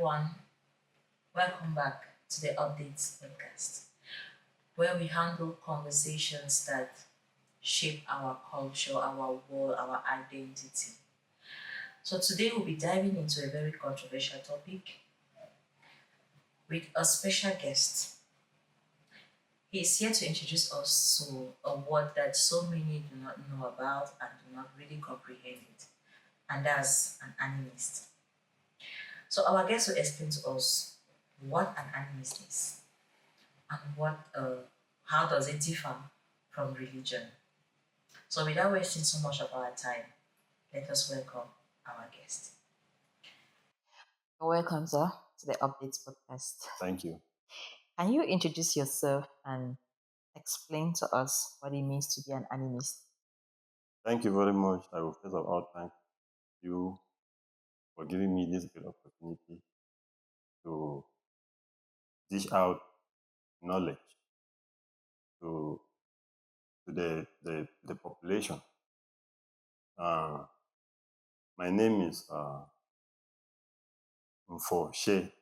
everyone, welcome back to the Updates podcast, where we handle conversations that shape our culture, our world, our identity. So today we'll be diving into a very controversial topic with a special guest. He is here to introduce us to a word that so many do not know about and do not really comprehend it, and that's an animist. So our guest will explain to us what an animist is and how does it differ from religion. So without wasting so much of our time, let us welcome our guest. Welcome, sir, to the Updates podcast. Thank you. Can you introduce yourself and explain to us what it means to be an animist? Thank you very much. I will first of all thank you for giving me this great opportunity to dish out knowledge to, to the population. My name is Mfo She.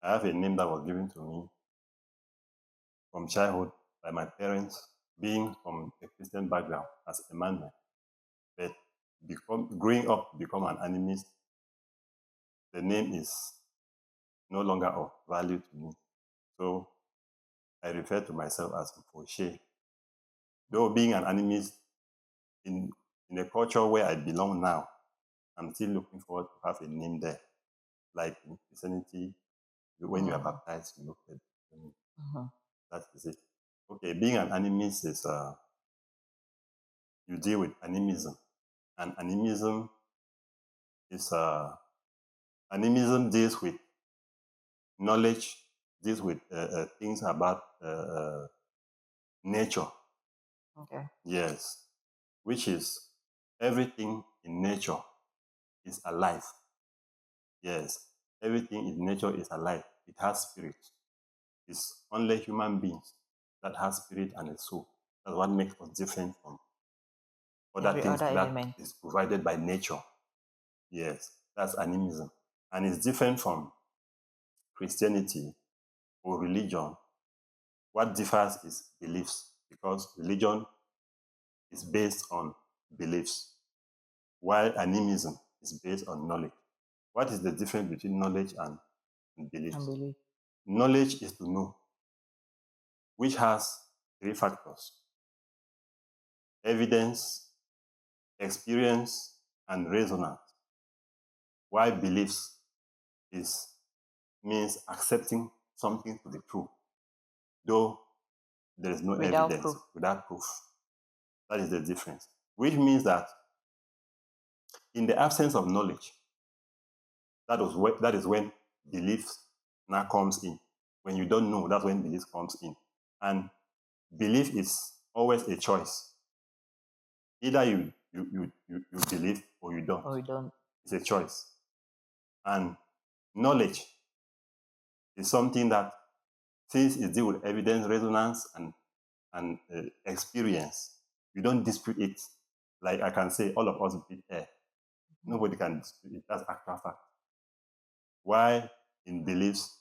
I have a name that was given to me from childhood by my parents, being from a Christian background as a man. But growing up to become an animist, the name is no longer of value to me. So I refer to myself as Mfoshe. Though being an animist in a culture where I belong now, I'm still looking forward to have a name there. Like in Christianity, when you are baptized, you look at the name. That is it. Okay, being an animist is you deal with animism. And animism is animism deals with knowledge, deals with things about nature. Okay. Yes, which is everything in nature is alive. Yes, everything in nature is alive. It has spirit. It's only human beings that has spirit and a soul. That's what makes us different from other things that is provided by nature. Yes, that's animism. And it's different from Christianity or religion. What differs is beliefs, because religion is based on beliefs, while animism is based on knowledge. What is the difference between knowledge and beliefs? Knowledge is to know, which has three factors: evidence, experience, and resonance. While beliefs means accepting something to be true, though there is no evidence, without proof. That is the difference. Which means that in the absence of knowledge, that is when belief now comes in. When you don't know, that's when belief comes in. And belief is always a choice. Either you believe or you don't. It's a choice. And knowledge is something that, since it deals with evidence, resonance, and experience, you don't dispute it. Like I can say, all of us breathe air. Nobody can dispute it. That's actual fact. Why in beliefs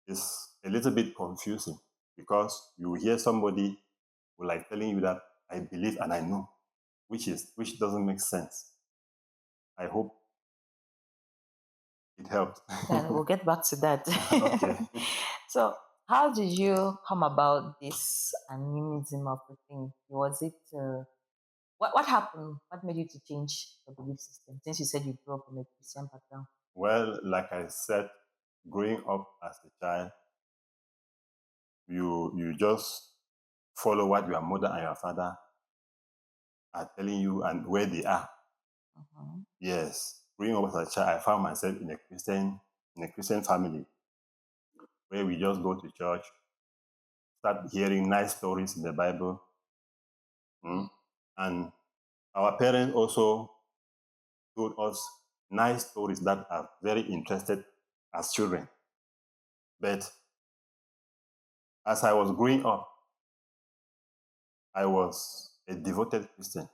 is a little bit confusing, because you hear somebody who like telling you that I believe and I know, which doesn't make sense. I hope it helped. And we'll get back to that. Okay. So, how did you come about this animism of the thing? Was it what happened? What made you to change your belief system? Since you said you grew up from a Christian background. Well, like I said, growing up as a child, you just follow what your mother and your father are telling you and where they are. Yes. Growing up as a child, I found myself in a Christian family where we just go to church, start hearing nice stories in the Bible. And our parents also told us nice stories that are very interested as children. But as I was growing up, I was a devoted Christian.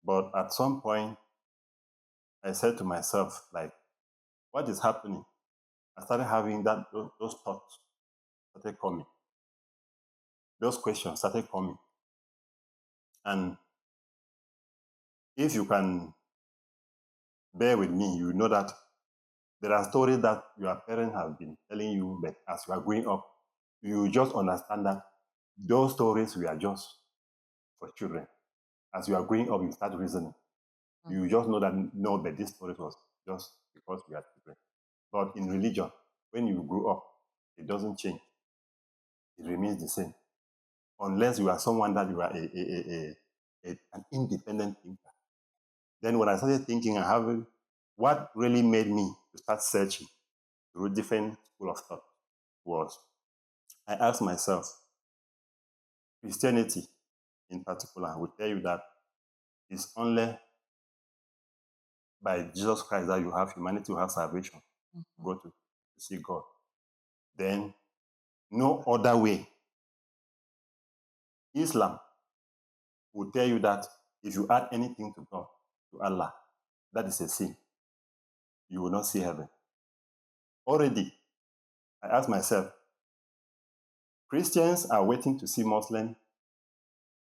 But at some point, I said to myself, like, what is happening? I started having those thoughts started coming. Those questions started coming. And if you can bear with me, you know that there are stories that your parents have been telling you, but as you are growing up, you just understand that those stories were just for children. As you are growing up, you start reasoning. You just know that no, but this story was just because we are children. But in religion, when you grow up, it doesn't change. It remains the same. Unless you are someone that you are an independent thinker. Then when I started thinking and having, what really made me to start searching through different school of thought was, I asked myself, Christianity in particular will tell you that it's only by Jesus Christ that you have humanity, will have salvation, go to see God. Then no other way. Islam will tell you that if you add anything to God, to Allah, that is a sin. You will not see heaven. Already, I asked myself, Christians are waiting to see Muslims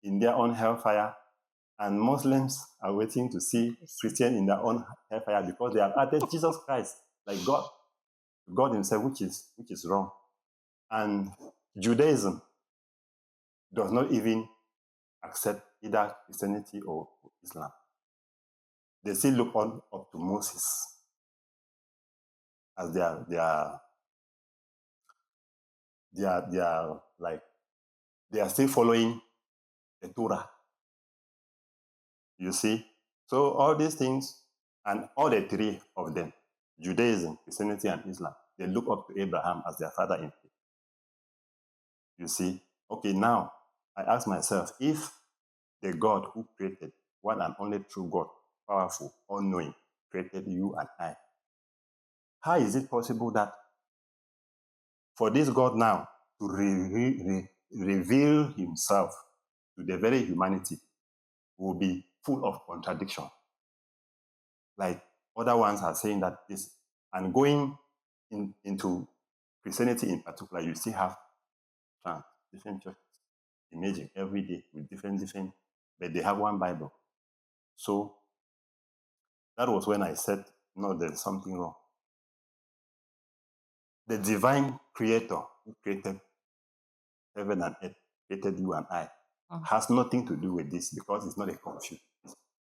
in their own hellfire, and Muslims are waiting to see Christians in their own hellfire because they have added Jesus Christ, like God himself, which is wrong. And Judaism does not even accept either Christianity or Islam. They still look up to Moses as they are still following the Torah. You see? So all these things, and all the three of them, Judaism, Christianity, and Islam, they look up to Abraham as their father in faith. You see? Okay, now I ask myself, if the God who created one and only true God, powerful, all-knowing, created you and I, how is it possible that for this God now to reveal himself to the very humanity will be full of contradiction? Like other ones are saying that this, and going into Christianity in particular, you still have different churches emerging every day with different, but they have one Bible. So that was when I said, no, there's something wrong. The divine creator who created heaven and earth, created you and I, has nothing to do with this because it's not a confusion.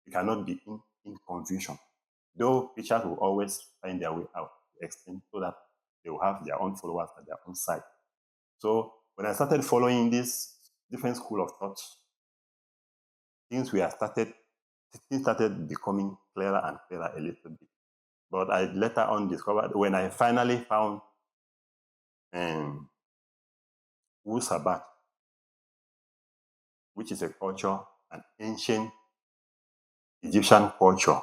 It cannot be in confusion. Though preachers will always find their way out to explain so that they will have their own followers at their own side. So when I started following this different school of thought, things started becoming clearer and clearer a little bit. But I later on discovered, when I finally found Wu Sabat, which is a culture, an ancient Egyptian culture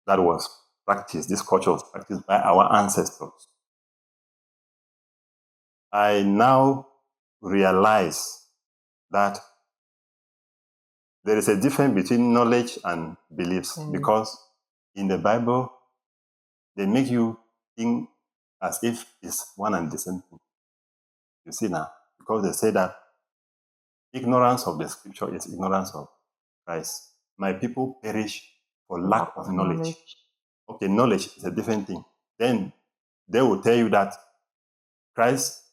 that was practiced, this culture was practiced by our ancestors. I now realize that there is a difference between knowledge and beliefs, because in the Bible, they make you think as if it's one and the same thing. You see now, because they say that ignorance of the scripture is ignorance of Christ. My people perish for lack of knowledge. Okay, knowledge is a different thing. Then they will tell you that Christ,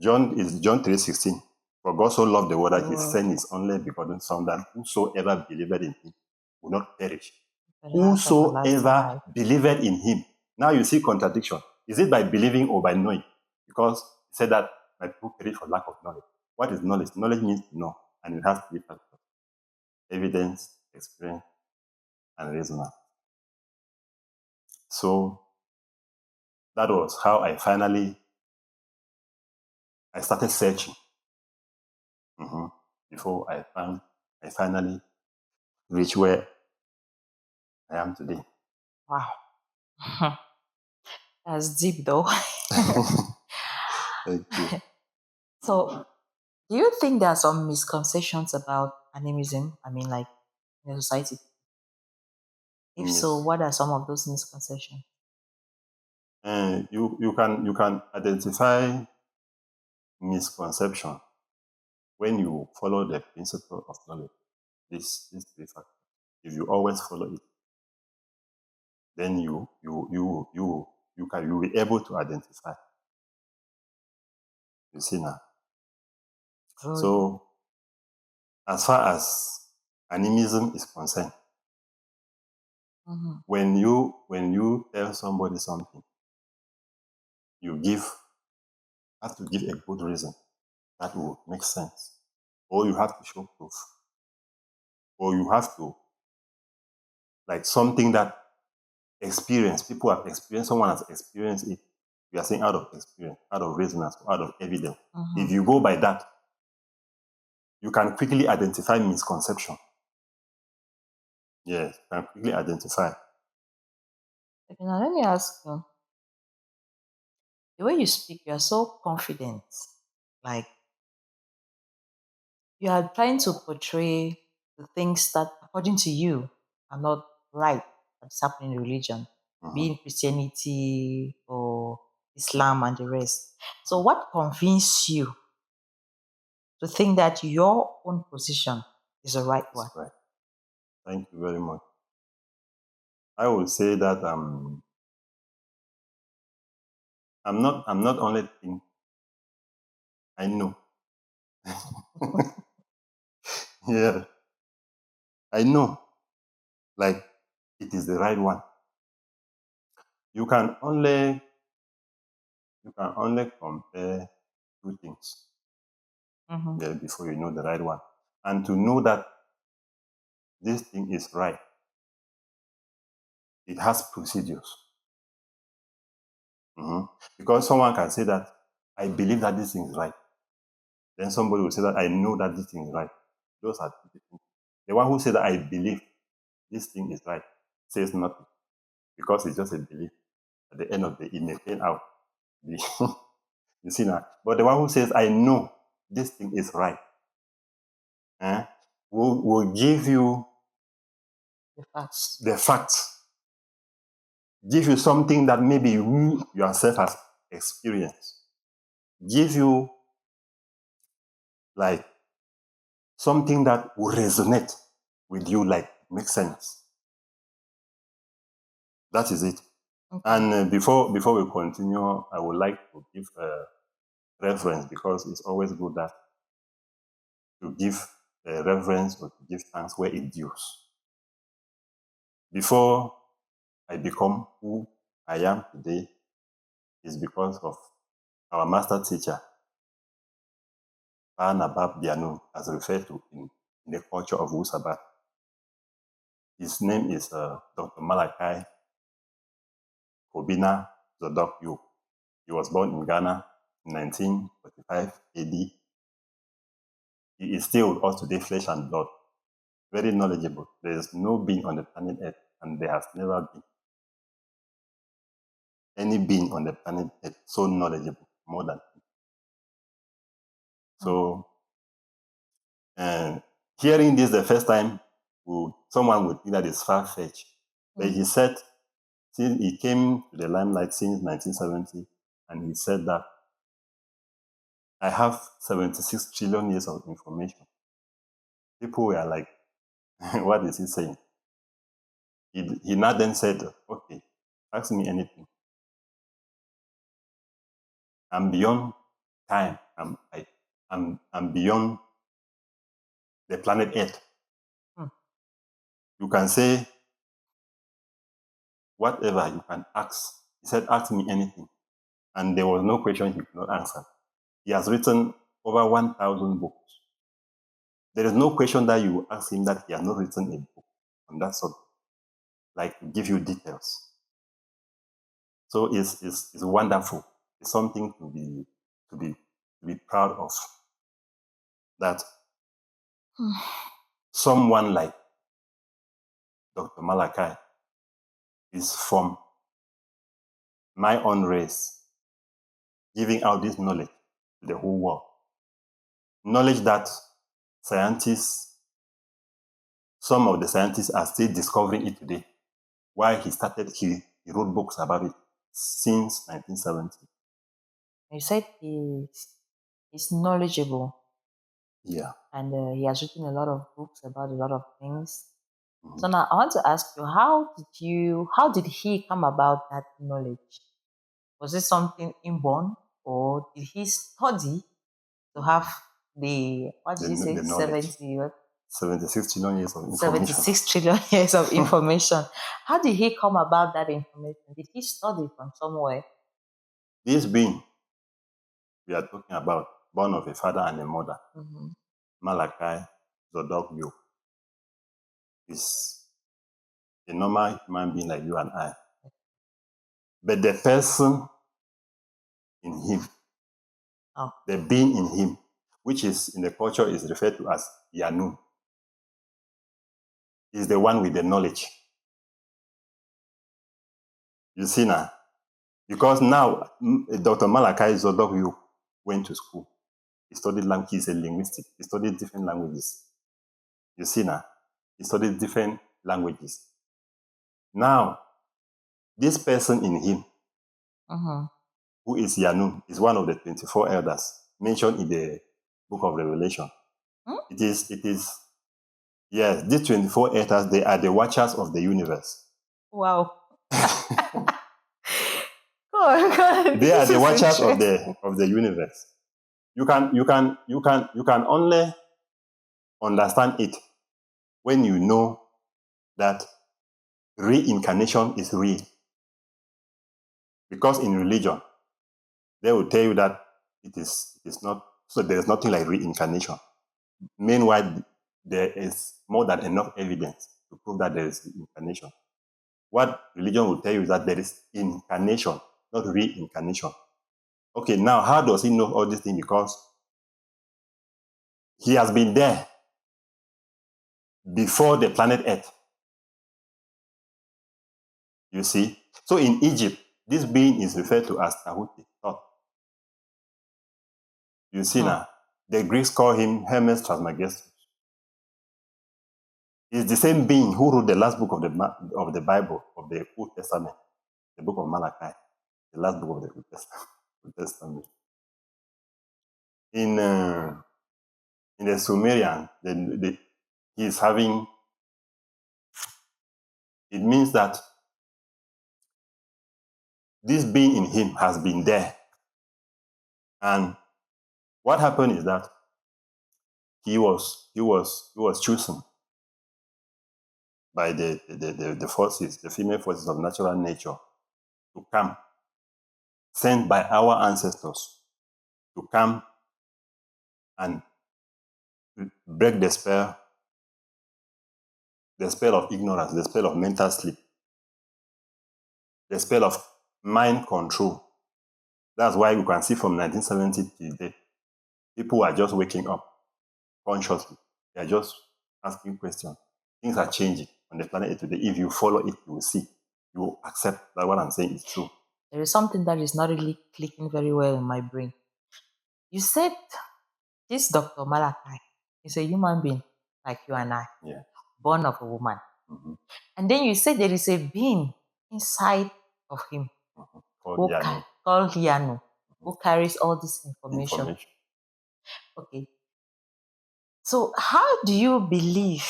John 3:16. For God so loved the world that he sent his only begotten Son, that whosoever believed in him will not perish. Whosoever believed in him. Now you see contradiction. Is it by believing or by knowing? Because he said that my people perish for lack of knowledge. What is knowledge? Knowledge means to know, and it has to be factors: evidence, experience, and reasoning. So that was how I started searching. Before I finally reached where I am today. Wow. That's deep though. Thank you. So, do you think there are some misconceptions about animism? I mean, like, in the society? If Yes. so, what are some of those misconceptions? And you can identify misconception when you follow the principle of knowledge. This three factors. If you always follow it, then you will be able to identify. You see now. Oh, So as far as animism is concerned, when you tell somebody something, you have to give a good reason that will make sense, or you have to show proof, or you have to like something that people have experienced, someone has experienced it. You are saying out of experience, out of resonance, out of evidence. If you go by that, you can quickly identify misconception. Yes, you can quickly identify. okay, now let me ask you. The way you speak, you are so confident. Like you are trying to portray the things that, according to you, are not right that's happening in religion, being Christianity or Islam and the rest. So, what convinced you to think that your own position is the right one? That's right. Thank you very much. I would say that I'm not only thinking, I know. Yeah, I know. Like it is the right one. You can only compare two things before you know the right one. And to know that this thing is right, it has procedures. Because someone can say that I believe that this thing is right. Then somebody will say that I know that this thing is right. Those are two different. The one who says that I believe this thing is right says nothing because it's just a belief. At the end of the day, it may fail out. You see now. But the one who says I know this thing is right will give you the facts, give you something that maybe you yourself has experienced, give you like something that will resonate with you, like make sense. That is it. Okay. And before we continue, I would like to give a reference because it's always good that to give a reference or to give thanks where it dues. Before I become who I am today is because of our master teacher, Nabab Bianu, as referred to in the culture of Wusabat. His name is Dr. Malachi Kobina Zodok Yu. He was born in Ghana in 1945 AD. He is still with us today, flesh and blood, very knowledgeable. There is no being on the planet Earth, and there has never been any being on the planet Earth so knowledgeable, more than him. So, hearing this the first time, someone would think that it's far-fetched. But he said, since he came to the limelight since 1970, and he said that I have 76 trillion years of information. People were like, what is he saying? He now then said, okay, ask me anything. I'm beyond time. I'm beyond the planet Earth. You can say whatever you can ask. He said, ask me anything. And there was no question he could not answer. He has written over 1,000 books. There is no question that you ask him that he has not written a book on that subject, like to give you details. So it's wonderful. It's something to be proud of. That someone like Dr. Malachi is from my own race, giving out this knowledge to the whole world. Knowledge that scientists some of the scientists are still discovering it today. Why he wrote books about it since 1970. You said he's knowledgeable. Yeah. And he has written a lot of books about a lot of things. Mm-hmm. So now I want to ask you, how did he come about that knowledge? Was it something inborn, or did he study to have the 76 trillion years of information? 76 trillion years of information. How did he come about that information? Did he study from somewhere? This being we are talking about, born of a father and a mother, mm-hmm. Malachi Zodogyo, is a normal human being like you and I. But the person in him, the being in him, which is in the culture is referred to as Yanu, is the one with the knowledge. You see now? Because now Dr. Malachi Zodogyo went to school. He studied language. He's a linguistic. He studied different languages. You see now? He studied different languages. Now, this person in him, who is Yanu, is one of the 24 elders mentioned in the book of Revelation. It is, yes, these 24 elders, they are the watchers of the universe. Wow. God. They are the watchers of the universe. You can only understand it when you know that reincarnation is real. Because in religion, they will tell you that it is not, so there is nothing like reincarnation. Meanwhile, there is more than enough evidence to prove that there is reincarnation. What religion will tell you is that there is incarnation, not reincarnation. Okay, now how does he know all these things? Because he has been there before the planet Earth. You see? So in Egypt, this being is referred to as Tahuti, thought. You see now? The Greeks call him Hermes Trismegistus. He's the same being who wrote the last book of the Bible, of the Old Testament, the book of Malachi, the last book of the Old Testament. In the Sumerian, he's having, it means that this being in him has been there. And what happened is that he was chosen by the forces, the female forces of natural nature, to come, sent by our ancestors, to come and break the spell of ignorance, the spell of mental sleep, the spell of mind control. That's why you can see from 1970 to today, people are just waking up consciously. They are just asking questions. Things are changing on the planet today. If you follow it, you will see. You will accept that what I'm saying is true. There is something that is not really clicking very well in my brain. You said this Dr. Malachi is a human being like you and I, born of a woman. Mm-hmm. And then you said there is a being inside of him called Yanu, who carries all this information. Okay. So how do you believe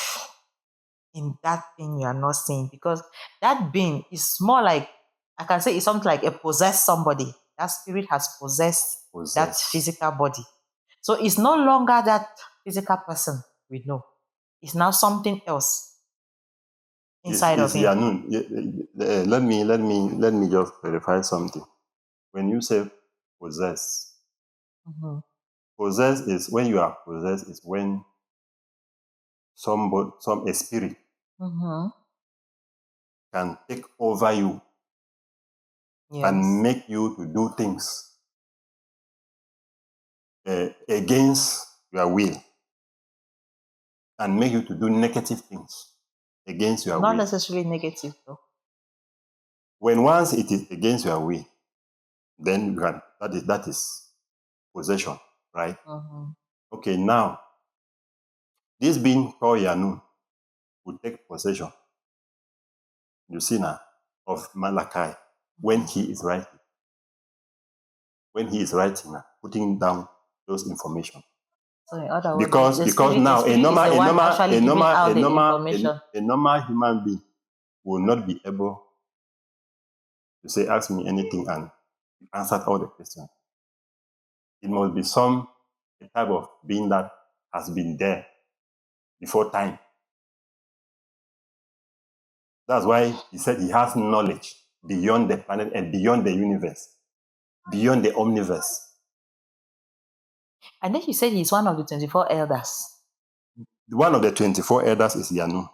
in that thing you are not seeing? Because that being is more like, I can say it's something like a possessed somebody. That spirit has possessed that physical body. So it's no longer that physical person we know. It's now something else inside of him. Yanun. Let me just clarify something. When you say possess, possess is when you are possessed is when a spirit can take over you and make you to do things against your will, and make you to do negative things against your will. Not necessarily negative though. When once it is against your will, then you can, that is possession, right? Okay, now this being called Yanu will take possession, you see now, of Malachi when he is writing. When he is writing now, putting down those information. So in other words, because now a normal human being will not be able to say, ask me anything and answer all the questions. It must be some type of being that has been there before time. That's why he said he has knowledge beyond the planet and beyond the universe, beyond the omniverse. And then you said he's one of the 24 elders. One of the 24 elders is Yanu.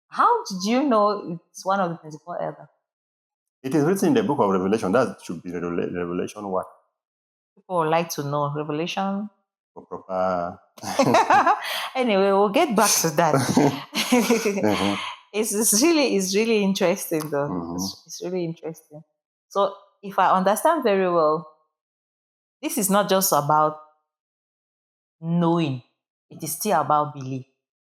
How did you know it's one of the 24 elders? It is written in the book of Revelation. That should be Revelation what? People would like to know. Revelation? For proper... Anyway, we'll get back to that. Mm-hmm. It's really interesting though. Mm-hmm. It's really interesting. So if I understand very well, this is not just about knowing. It is still about belief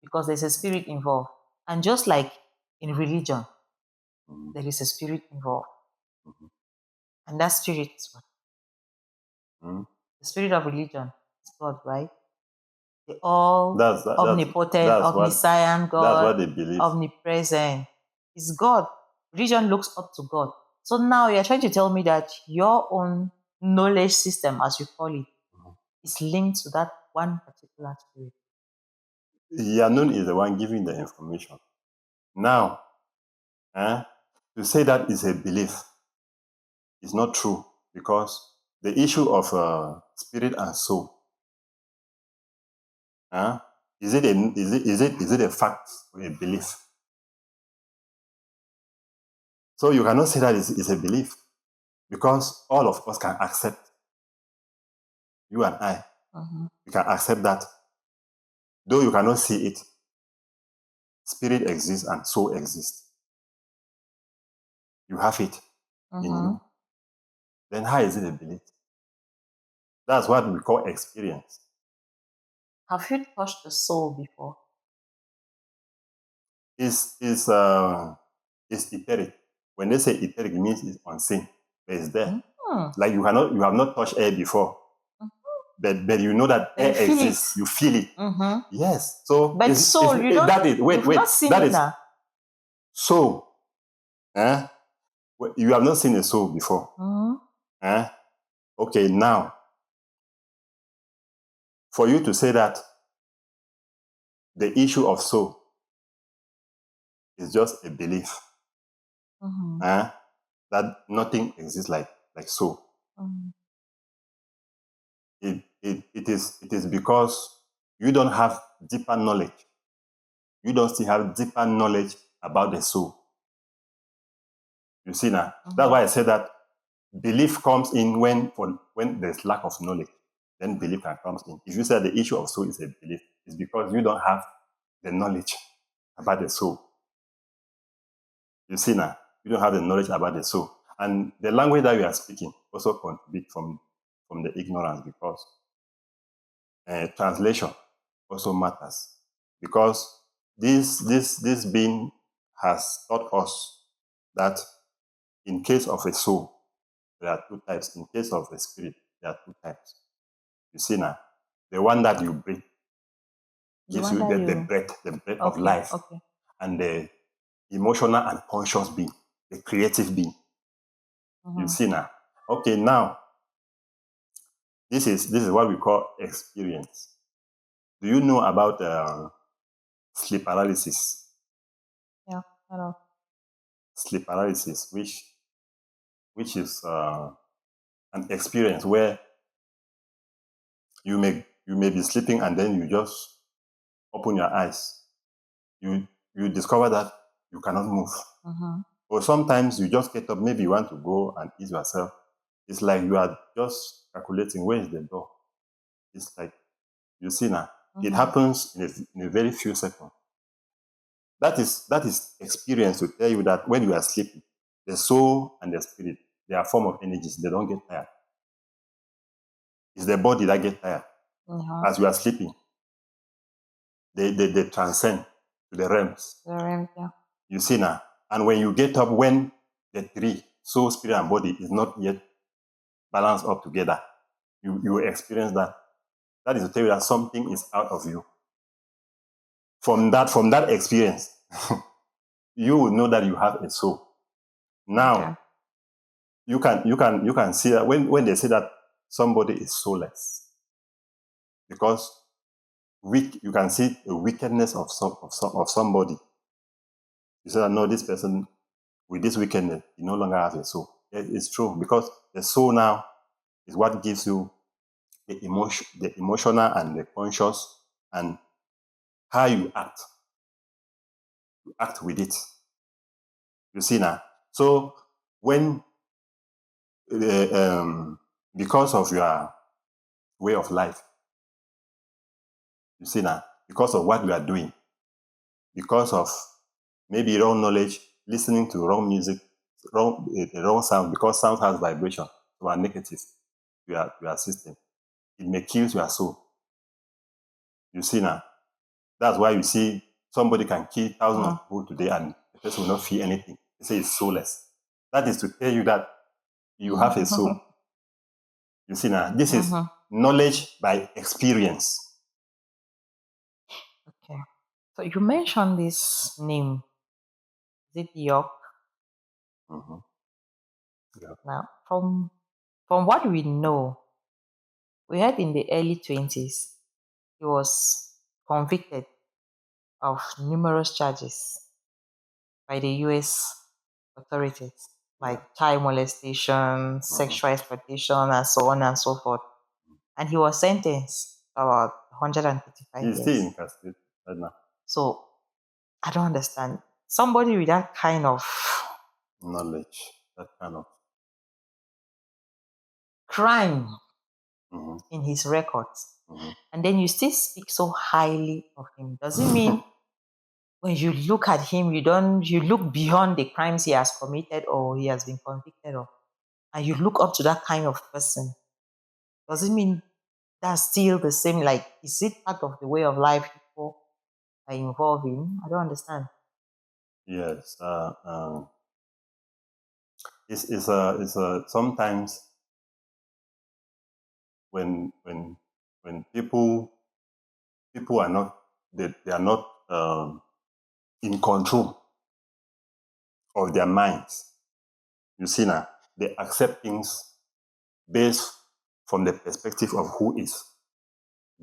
because there's a spirit involved. And just like in religion, there is a spirit involved. Mm-hmm. And that spirit is what? Mm-hmm. The spirit of religion is God, right? The all omnipotent, omniscient God, that's what they believe. Omnipresent is God. Religion looks up to God. So now you're trying to tell me that your own knowledge system, as you call it, is linked to that one particular spirit. Yanun is the one giving the information. Now, to say that is a belief is not true because the issue of spirit and soul, is it a fact or a belief? So you cannot say that it's a belief because all of us can accept, you and I, we can accept that. Though you cannot see it, spirit exists and soul exists. You have it in you. Then how is it a belief? That's what we call experience. Have you touched the soul before? It's etheric. When they say etheric, it means it's unseen, but it's there. Like you have not touched air before, but you know that air exists. You feel it. Yes. So, but soul, you don't. That is wait. That is soul. You have not seen a soul before. Okay, now for you to say that the issue of soul is just a belief, that nothing exists like soul. It is because you don't have deeper knowledge. You don't still have deeper knowledge about the soul. You see now? That's why I said that belief comes in when there's lack of knowledge. Then belief can come in. If you say the issue of soul is a belief, it's because you don't have the knowledge about the soul. You see now? You don't have the knowledge about the soul. And the language that we are speaking also contributes from the ignorance because translation also matters. Because this being has taught us that in case of a soul, there are two types. In case of a spirit, there are two types. You see now, the one that you breathe gives you the breath of life, and the emotional and conscious being, the creative being. You see now. Okay, now this is what we call experience. Do you know about sleep paralysis? Yeah, I know. Sleep paralysis, which is an experience where you may be sleeping and then you just open your eyes. You discover that you cannot move. Or sometimes you just get up, maybe you want to go and ease yourself. It's like you are just calculating, where is the door? It's like, you see now, it happens in a very few seconds. That is experience to tell you that when you are sleeping, the soul and the spirit, they are a form of energies. They don't get tired. It's the body that gets tired. As you are sleeping, they transcend to the realms. The realms, yeah. You see now. And when you get up, when the three, soul, spirit, and body, is not yet balanced up together, you experience that. That is to tell you that something is out of you. From that experience, you will know that you have a soul. Now, Okay. you can see that when they say that somebody is soulless, because you can see a wickedness of somebody. You say that no, this person with this wickedness, he no longer has a soul. It's true, because the soul now is what gives you the emotional and the conscious, and how you act. You act with it. You see now. So when because of your way of life, you see now, because of what you are doing, because of maybe wrong knowledge, listening to wrong music, wrong sound, because sound has vibration, so are negative to your system. It may kill your soul. You see now. That's why you see somebody can kill thousands of people today and the person will not feel anything. They say it's soulless. That is to tell you that you have a soul. You see now, this is knowledge by experience. Okay. So you mentioned this name. Is it York? Yeah. Now, from what we know, we heard in the early 20s, he was convicted of numerous charges by the US authorities, like child molestation, sexual exploitation, and so on and so forth. And he was sentenced about 135 He's years. still incarcerated right now. So I don't understand. Somebody with that kind of Knowledge, that kind of crime in his records, and then you still speak so highly of him. Does it mean when you look at him, you look beyond the crimes he has committed or he has been convicted of, and you look up to that kind of person? Does it mean that's still the same? Like, is it part of the way of life people are involved in? I don't understand. yes. It's sometimes when people are not they are not in control of their minds. You see now, they accept things based from the perspective of who is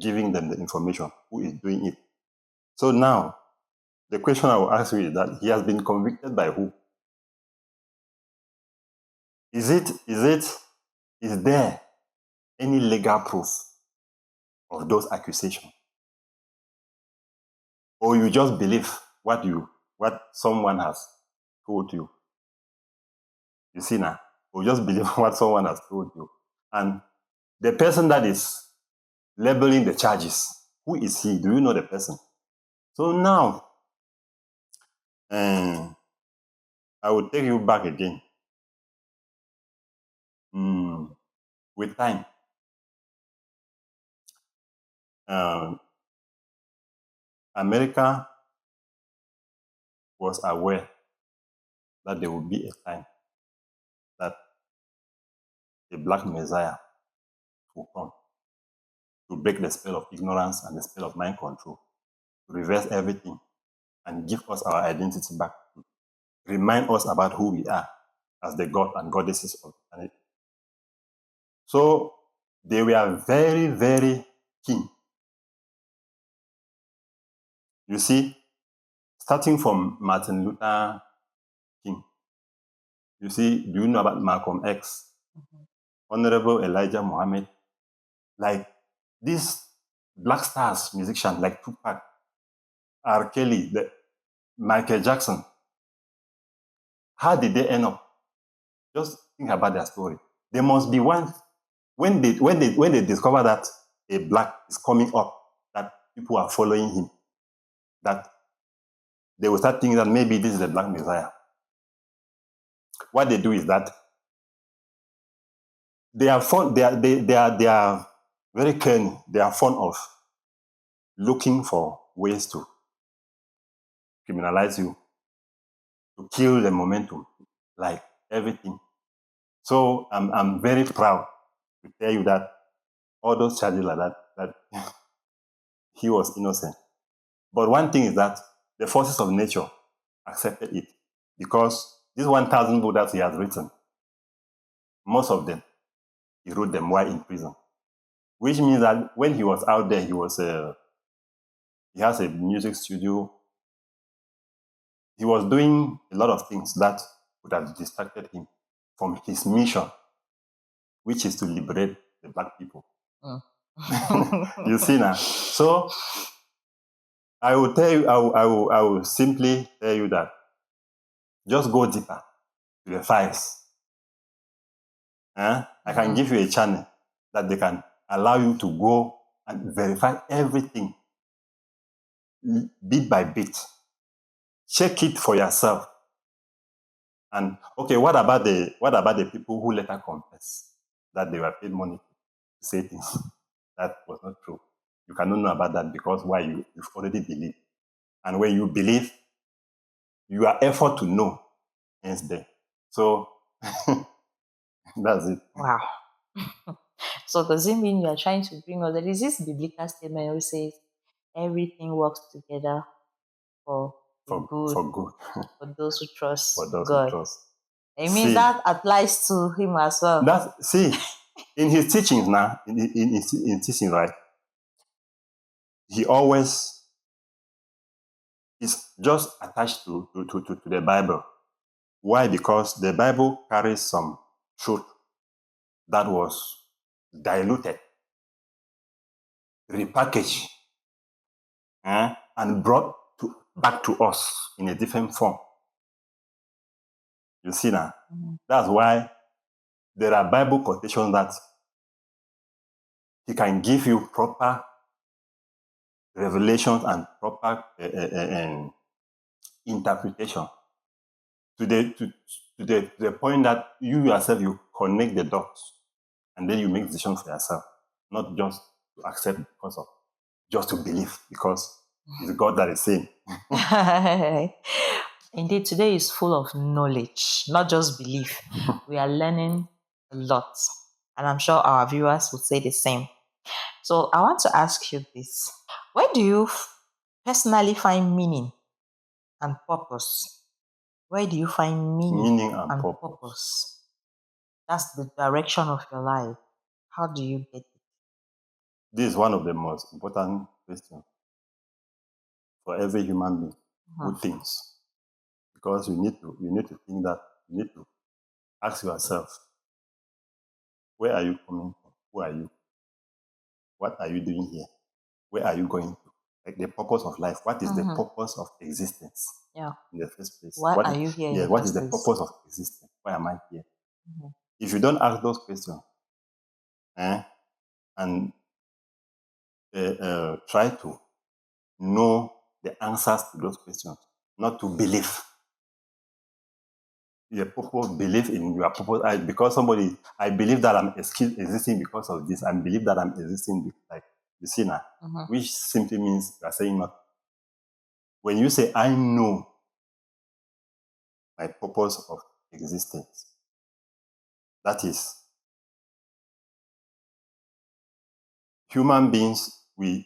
giving them the information, who is doing it. So now, the question I will ask you is that he has been convicted by who? Is there any legal proof of those accusations? Or you just believe what someone has told you? You see now, or just believe what someone has told you. And the person that is labeling the charges, who is he? Do you know the person? So now, I will take you back again. With time, America was aware that there would be a time that a black messiah will come to break the spell of ignorance and the spell of mind control, to reverse everything and give us our identity back, remind us about who we are as the god and goddesses of the planet. So they were very, very keen. You see, starting from Martin Luther King, you see, do you know about Malcolm X? Honorable Elijah Muhammad? Like these black stars musicians like Tupac, R. Kelly, Michael Jackson. How did they end up? Just think about their story. There must be one when they discover that a black is coming up, that people are following him, that they will start thinking that maybe this is a black messiah. What they do is that they are very keen. They are fond of looking for ways to criminalize you, to kill the momentum, like everything. So I'm very proud to tell you that all those charges like that he was innocent. But one thing is that the forces of nature accepted it, because these 1,000 books that he has written, most of them, he wrote them while in prison, which means that when he was out there, he has a music studio. He was doing a lot of things that would have distracted him from his mission, which is to liberate the black people. You see now. So I will tell you, I will simply tell you that just go deeper to the files. I can give you a channel that they can allow you to go and verify everything bit by bit. Check it for yourself. And okay, what about the people who later confess that they were paid money to say things that was not true? You cannot know about that because why? You've already believed. And when you believe, your effort to know ends there. So that's it. Wow. So does it mean you are trying to bring us, there is this biblical statement which says everything works together for good, for good. for those who trust For those God. who trust. It means that applies to him as well. In his teachings now, in teaching, right, he always is just attached to the Bible. Why? Because the Bible carries some truth that was diluted, repackaged, and brought back to us in a different form. You see now? That's why there are Bible quotations that he can give you proper revelations and proper interpretation to the point that you yourself, you connect the dots and then you make decisions for yourself, not just to accept because of, just to believe because it's God that is saying. Indeed, today is full of knowledge, not just belief. We are learning a lot, and I'm sure our viewers would say the same. So I want to ask you this. Where do you personally find meaning and purpose? Where do you find meaning and purpose? That's the direction of your life. How do you get it? This is one of the most important questions for every human being who thinks. Because you need to think that, you need to ask yourself, where are you coming from? Who are you? What are you doing here? Where are you going to? Like the purpose of life. What is the purpose of existence? Yeah. In the first place. Why are you here? Yeah, what is the purpose of existence? Why am I here? If you don't ask those questions, and try to know the answers to those questions, not to believe. Your purpose, believe in your purpose. Because I believe that I'm existing because of this. I believe that I'm existing like the sinner, which simply means you are saying not. When you say, I know my purpose of existence, that is, human beings, we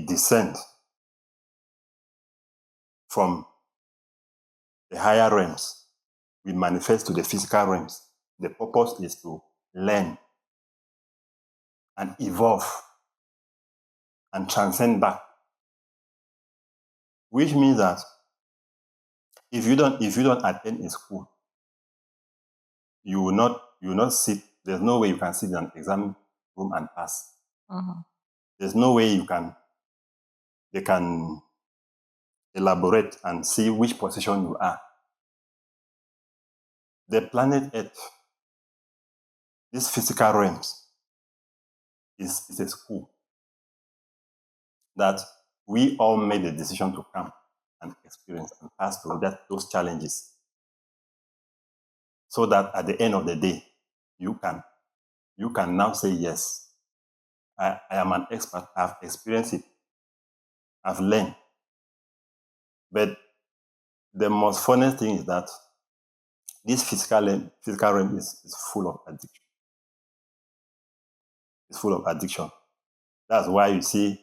descend from the higher realms. We manifest to the physical realms. The purpose is to learn and evolve and transcend back. Which means that if you don't attend a school, you will not sit. There's no way you can sit in an exam room and pass. There's no way they can elaborate and see which position you are. The planet Earth, these physical realms, is a school that we all made the decision to come and experience and pass through those challenges, so that at the end of the day, you can now say, yes, I am an expert, I've experienced it, I've learned. But the most funniest thing is that this physical realm is full of addiction. It's full of addiction. That's why you see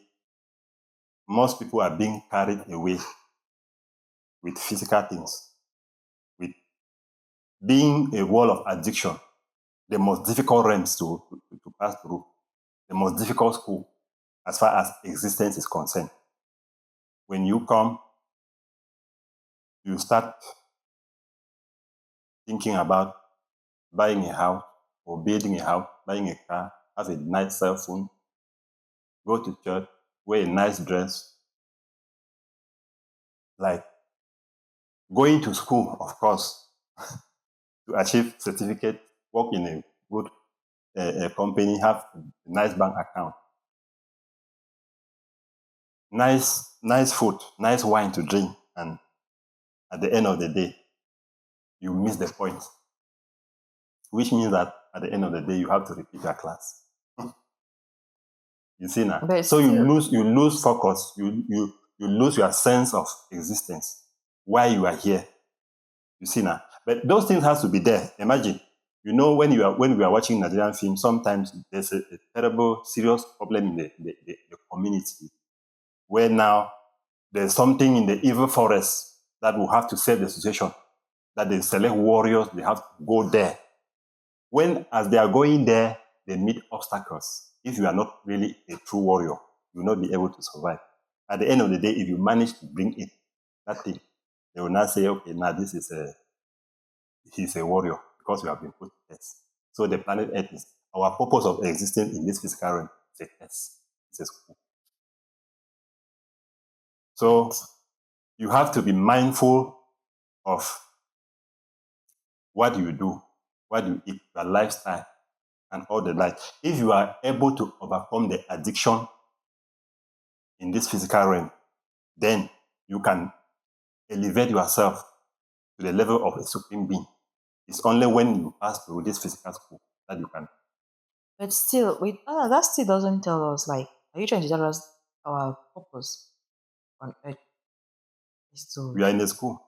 most people are being carried away with physical things, with being a wall of addiction, the most difficult realms to pass through, the most difficult school as far as existence is concerned. When you come, you start thinking about buying a house or building a house, buying a car, have a nice cell phone, go to church, wear a nice dress. Like going to school, of course, to achieve certificate, work in a good company, have a nice bank account, nice food, nice wine to drink, and at the end of the day, you miss the point, which means that at the end of the day, you have to repeat your class. You see now? But So still, you lose focus, you lose your sense of existence, why you are here. You see now? But those things has to be there. Imagine, when we are watching Nigerian films, sometimes there's a terrible, serious problem in the community, where now there's something in the evil forest that will have to save the situation, that they select warriors, they have to go there. When, as they are going there, they meet obstacles. If you are not really a true warrior, you will not be able to survive. At the end of the day, if you manage to bring it, that thing, they will not say, okay, now he's a warrior, because we have been put to test. So the planet Earth is, our purpose of existence in this physical realm is a test. It's a school. So you have to be mindful of what you do, what you eat, your lifestyle, and all the like. If you are able to overcome the addiction in this physical realm, then you can elevate yourself to the level of a supreme being. It's only when you pass through this physical school that you can. but still, that still doesn't tell us, like, are you trying to tell us our purpose on earth is We are in a school.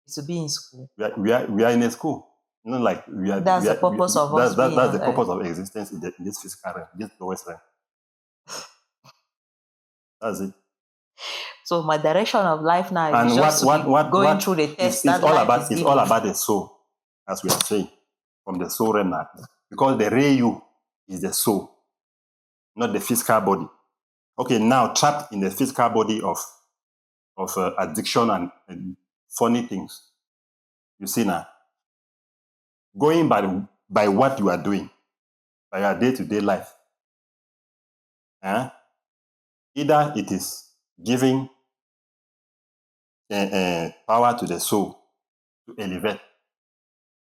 to be in school? We are in a school. Like we are. That's the purpose of us being That's on the earth. purpose of existence in this physical realm, this lowest realm. That's it. So my direction of life now And is just to be going through the test that all life about, is it's giving. all about the soul, as we are saying, from the soul realm now. Because the real you is the soul, not the physical body. Okay, now trapped in the physical body of addiction and funny things. You see now, going by what you are doing, by your day-to-day life, either it is giving power to the soul to elevate,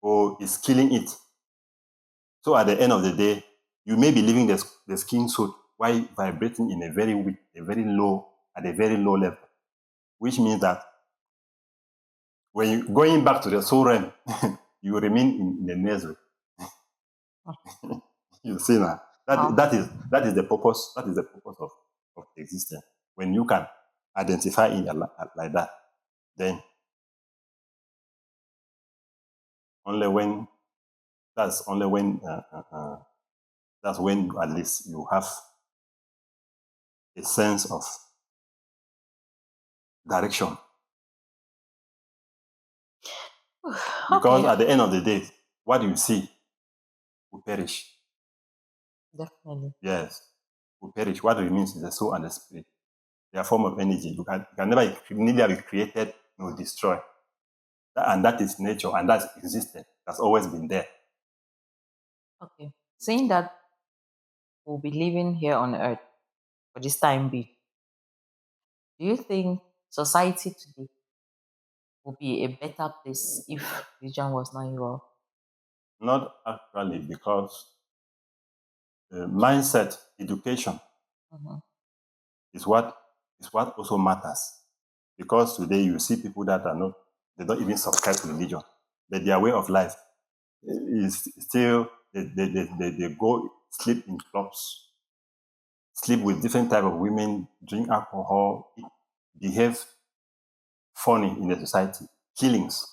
or is killing it. So at the end of the day, you may be leaving the skin suit while vibrating in a very weak, at a very low level, which means that when you going back to the soul realm, you remain in the nursery. You see now, that is the purpose. That is the purpose of existence. When you can identify in like that, then only when that's when at least you have a sense of direction. Because at the end of the day, what you see will perish. Definitely. Yes, will perish. What remains is the soul and the spirit. They are a form of energy. You can neither be created nor destroyed. And that is nature, and that's existed. That's always been there. Okay. Saying that we'll be living here on earth for this time being, do you think society today will be a better place if religion was not involved? Not actually, because mindset, education is what also matters. Because today you see people that they don't even subscribe to religion, but their way of life is still, they go sleep in clubs, sleep with different type of women, drink alcohol, behave funny in the society. killings.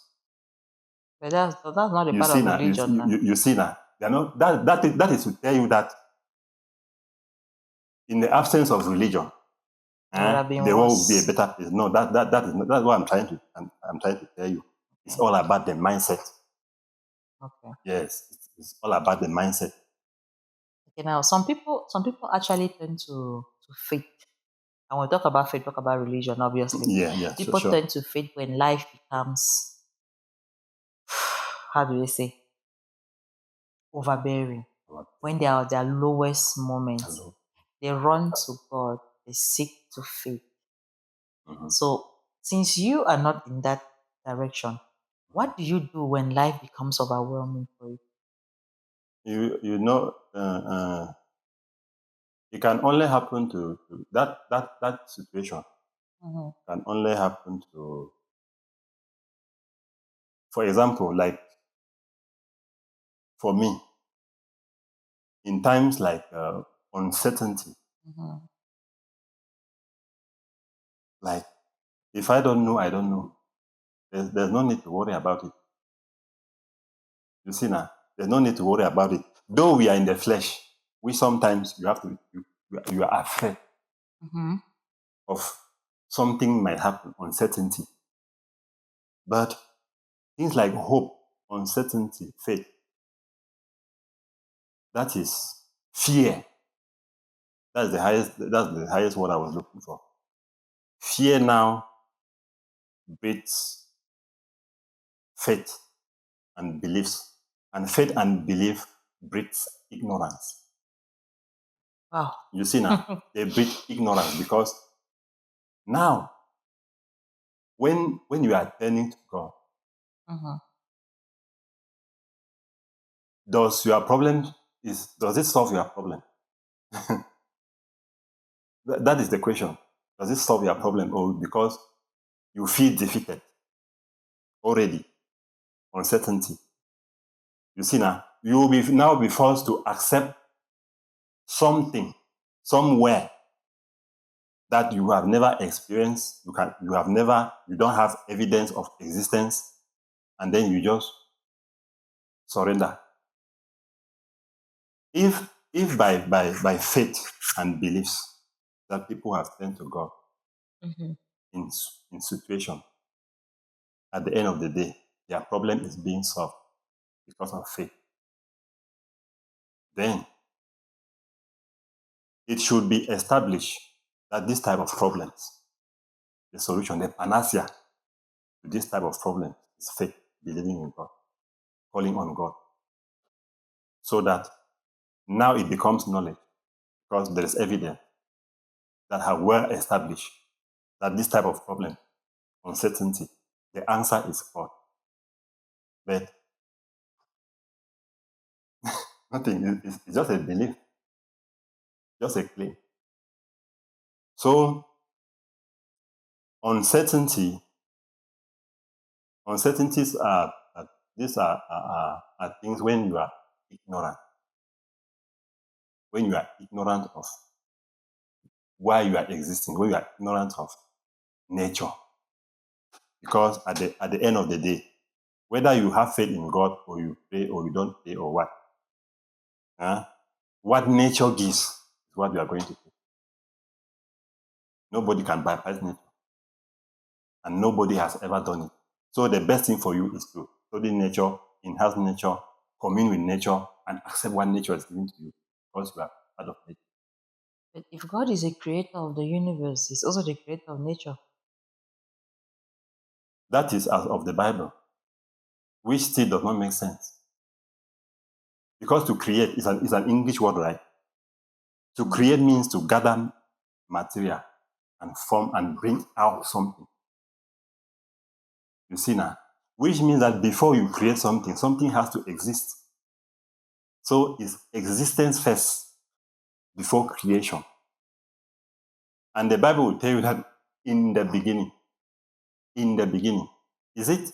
But that's not a You part see of now, religion. you see now. They are not, that is to tell you that in the absence of religion, the world will be a better place. No, that is not, that's what I'm trying to tell you. It's all about the mindset. Okay. Yes, it's all about the mindset. Okay. Now, some people actually turn to faith. And when we talk about faith, talk about religion, obviously. Yeah, People sure. turn to faith when life becomes, how do they say, overbearing. When they are at their lowest moments, they run to God, they seek to faith. So, since you are not in that direction, what do you do when life becomes overwhelming for you? You know, it can only happen to that situation. Can only happen to, for example, like for me, in times like uncertainty, like if I don't know, I don't know. There's no need to worry about it. You see now, there's no need to worry about it. Though we are in the flesh, we sometimes you have to you are afraid of something might happen, uncertainty. But things like hope, uncertainty, faith, that is fear. That's the highest word I was looking for. Fear now breeds faith and beliefs. And faith and belief breeds ignorance. Wow. You see now, they breed ignorance because now, when you are turning to God, does it solve your problem? That is the question. Does it solve your problem, or because you feel defeated already, uncertainty? You see now, you will now be forced to accept something somewhere that you have never experienced. You don't have evidence of existence, and then you just surrender. If by faith and beliefs that people have turned to God in situation, at the end of the day, their problem is being solved because of faith. Then it should be established that this type of problems, the solution, the panacea to this type of problem is faith, believing in God, calling on God. So that now it becomes knowledge because there is evidence that have well established that this type of problem, uncertainty, the answer is God. But nothing, it's just a belief, just a claim. So uncertainties are these are things when you are ignorant. When you are ignorant of why you are existing, when you are ignorant of nature. Because at the end of the day, whether you have faith in God or you pray or you don't pray or what nature gives is what you are going to do. Nobody can bypass nature. And nobody has ever done it. So the best thing for you is to study nature, enhance nature, commune with nature, and accept what nature is giving to you because you are part of nature. But if God is a creator of the universe, He's also the creator of nature. That is as of the Bible, which still does not make sense. Because to create is an English word, right? To create means to gather material and form and bring out something. You see now? Which means that before you create something, something has to exist. So it's existence first before creation. And the Bible will tell you that in the beginning. In the beginning. Is it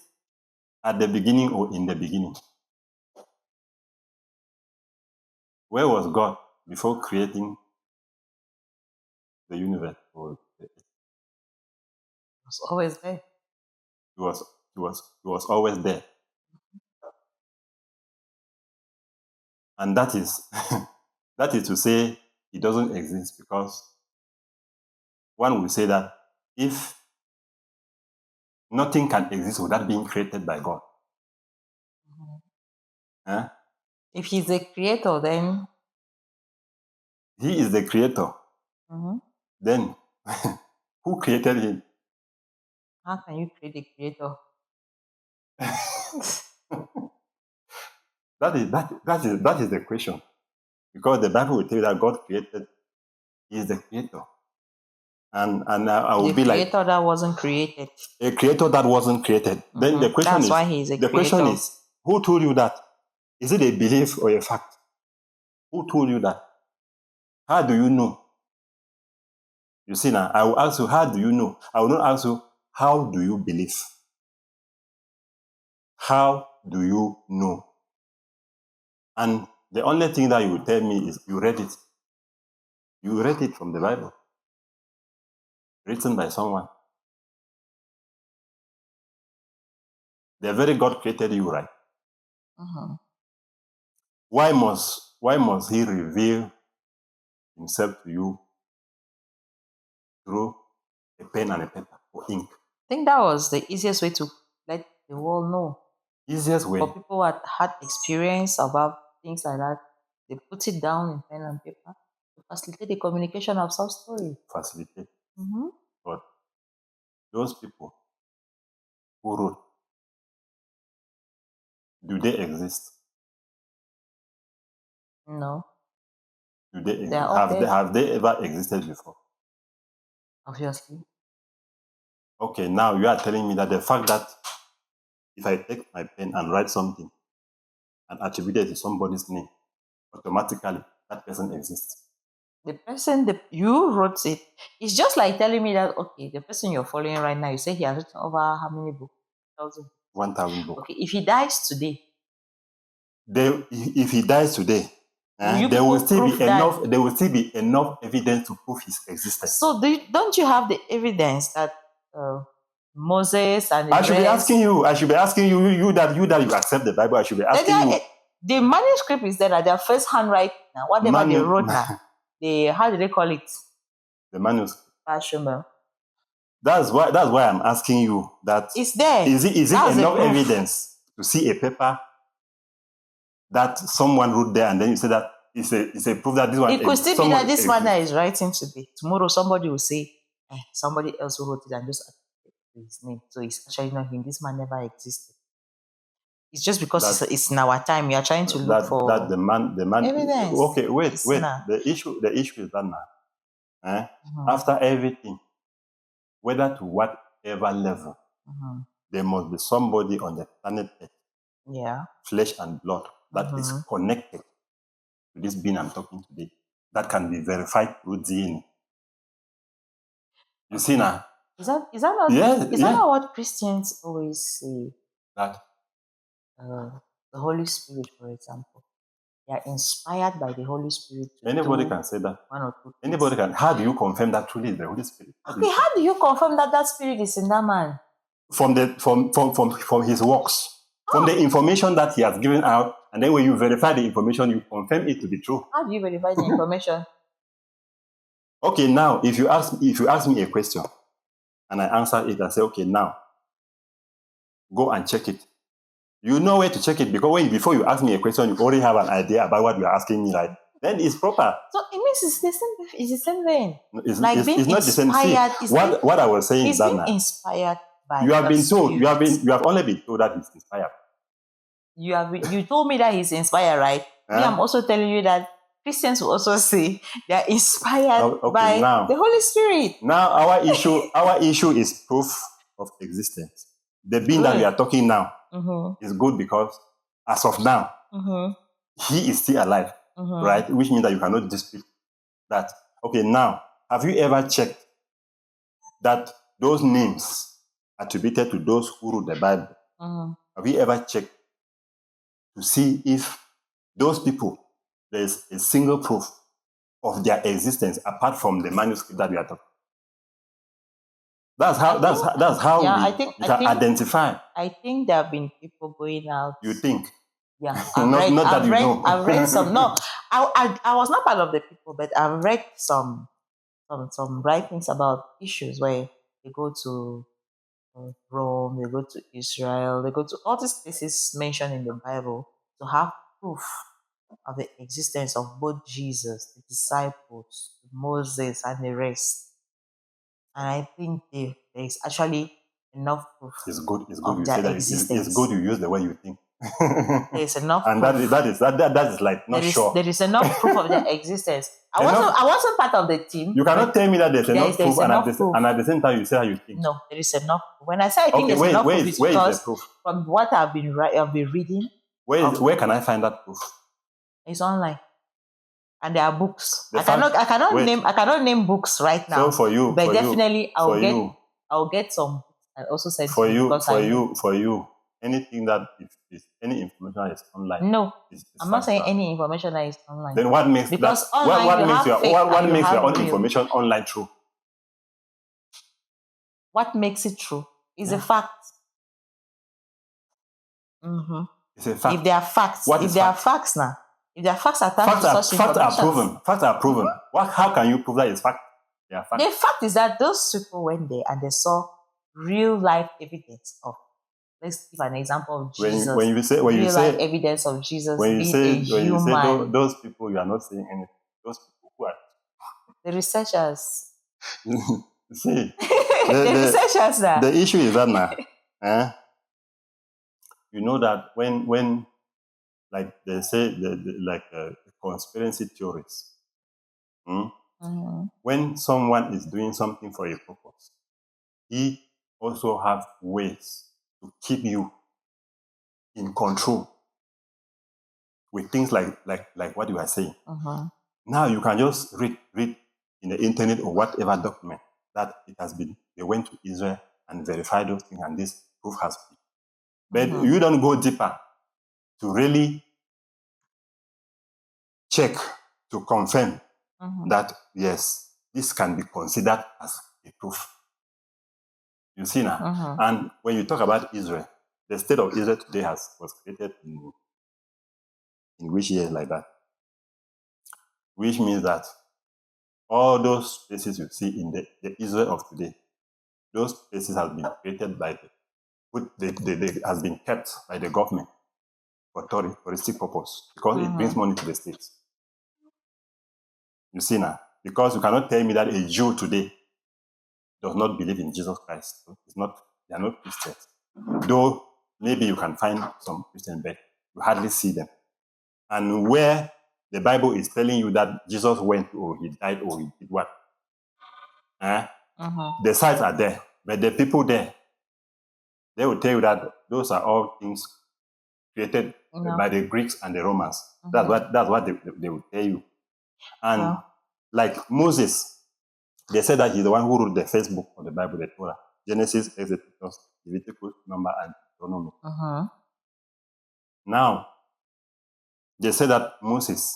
at the beginning or in the beginning? Where was God before creating the universe? It's always there. He was He was always there. And that is that is to say he doesn't exist, because one will say that if nothing can exist without being created by God. Huh? If he's a creator, then he is the creator. Then who created him? How can you create a creator? That is the question. Because the Bible will tell you that God created, he is the creator. And I will be like, a creator that wasn't created. A creator that wasn't created. Then the question That's is, why he is a the creator. question is, who told you that? Is it a belief or a fact? Who told you that? How do you know? You see now, I will ask you, how do you know? I will not ask you, how do you believe? How do you know? And the only thing that you will tell me is you read it. You read it from the Bible, written by someone. The very God created you, right? Why must he reveal himself to you through a pen and a paper or ink? I think that was the easiest way to let the world know. Easiest way. For people who had experience about things like that, they put it down in pen and paper to facilitate the communication of some story. Facilitate. But those people who wrote, do they exist? No. Do they exist? Have they ever existed before? Obviously. Okay, now you are telling me that the fact that if I take my pen and write something and attribute it to somebody's name, automatically that person exists. The person you wrote it, it's just like telling me that, okay, the person you're following right now, you say he has written over how many books? 1,000. 1,000 books. Okay, if he dies today. If he dies today, there will still be enough evidence to prove his existence. So don't you have the evidence that Moses and I should be asking you you that you accept the Bible. I should be asking you. The manuscript is there, their first handwriting, whatever they wrote now. How do they call it? The manuscript. Parchment. That's why I'm asking you that. It's there. Is it enough evidence to see a paper that someone wrote there, and then you say that it's a proof that this one. It could still be that this man that is writing today. Tomorrow somebody will say, somebody else who wrote it and just his name. So it's actually not him. This man never existed. It's just because it's in our time. You are trying to look for that the man evidence. Okay, wait. The issue is that now, after everything, whether to whatever level, there must be somebody on the planet Earth, flesh and blood, that is connected to this being I'm talking today, that can be verified through DNA. You see now? Is that not what Christians always say? That the Holy Spirit, for example, they are inspired by the Holy Spirit. Anybody can say that. One or two. Anybody can. How do you confirm that truly is the Holy Spirit? How do you confirm that spirit is in that man? From his works, from the information that he has given out, and then when you verify the information, you confirm it to be true. How do you verify the information? Okay, now if you ask me a question, and I answer it and say, okay, now go and check it. You know where to check it, because before you ask me a question, you already have an idea about what you are asking me, right? Then it's proper. So it means it's the same. It's the same thing. It's not the same thing. What I was saying is that now, inspired by you have been told. You have only been told that he's inspired. You told me that he's inspired, right? Me, I'm also telling you that Christians will also say they are inspired by the Holy Spirit. Now our issue is proof of existence. The being that we are talking now is good because as of now, he is still alive, right? Which means that you cannot dispute that. Okay, now, have you ever checked that those names attributed to those who wrote the Bible, have you ever checked to see if those people, there's a single proof of their existence apart from the manuscript that we are talking? That's how I we can identify. I think there have been people going out. You think? Yeah, I've read some. No, I was not part of the people, but I've read some writings about issues where they go to Rome, they go to Israel, they go to all these places mentioned in the Bible to have proof of the existence of both Jesus, the disciples, Moses, and the rest. And I think there is actually enough proof. It's good. Of You their say that existence. it's good. You use the way you think. There's enough and proof. that is like not sure. There is enough proof of their existence. I wasn't part of the team. You cannot tell me that there's enough proof, and at the same time you say how you think. No, there is enough. When I say I think there's enough proof, it's because from what I've been reading. Where can I find that proof? It's online, and there are books. I cannot name books right now. So for you, but definitely I'll get some and also send for you. Anything that is any information that is online. No, I'm not saying any information that is online. Then what makes because that? What makes your own information online true? What makes it true is a fact. Mm-hmm. It's a fact. If there are facts, if there are facts attached to such information, facts are proven. How can you prove that it's fact? The fact is that those people went there and they saw real life evidence of. Let's give an example of Jesus. When you say evidence of Jesus when you say those people, you are not saying anything. Those people who are the researchers. See, the researchers. The issue is that now, you know that when like they say conspiracy theories, when someone is doing something for a purpose, he also have ways to keep you in control with things like what you are saying. Now you can just read in the internet or whatever document that they went to Israel and verified those things, and this proof has been. But you don't go deeper to really check to confirm that yes, this can be considered as a proof. You see now? And when you talk about Israel, the state of Israel today was created in which year like that? Which means that all those places you see in the Israel of today, those places have been created by they has been kept by the government for touristic purpose because it brings money to the states. You see now? Because you cannot tell me that a Jew today does not believe in Jesus Christ. They are not Christians. Though maybe you can find some Christians, but you hardly see them. And where the Bible is telling you that Jesus went or he died or he did what? The sites are there, but the people there, they will tell you that those are all things created by the Greeks and the Romans. That's what they will tell you. And like Moses, they said that he's the one who wrote the first book of the Bible, the Torah. Genesis, Exodus, Leviticus, Number, and Deuteronomy. Now, they said that Moses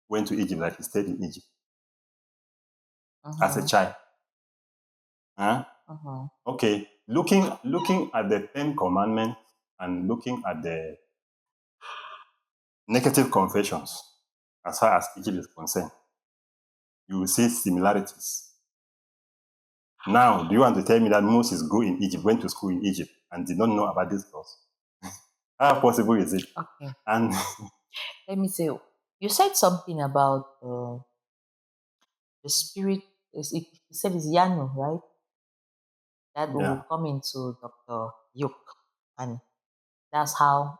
went to Egypt, like he stayed in Egypt as a child. Okay, looking at the 10 Commandments and looking at the negative confessions, as far as Egypt is concerned, you will see similarities. Now, do you want to tell me that Moses grew in Egypt, went to school in Egypt, and did not know about these laws? How possible is it? Okay. And let me say, you said something about the spirit. You said it's Yanu, right? That will come into Dr. Yuk, and that's how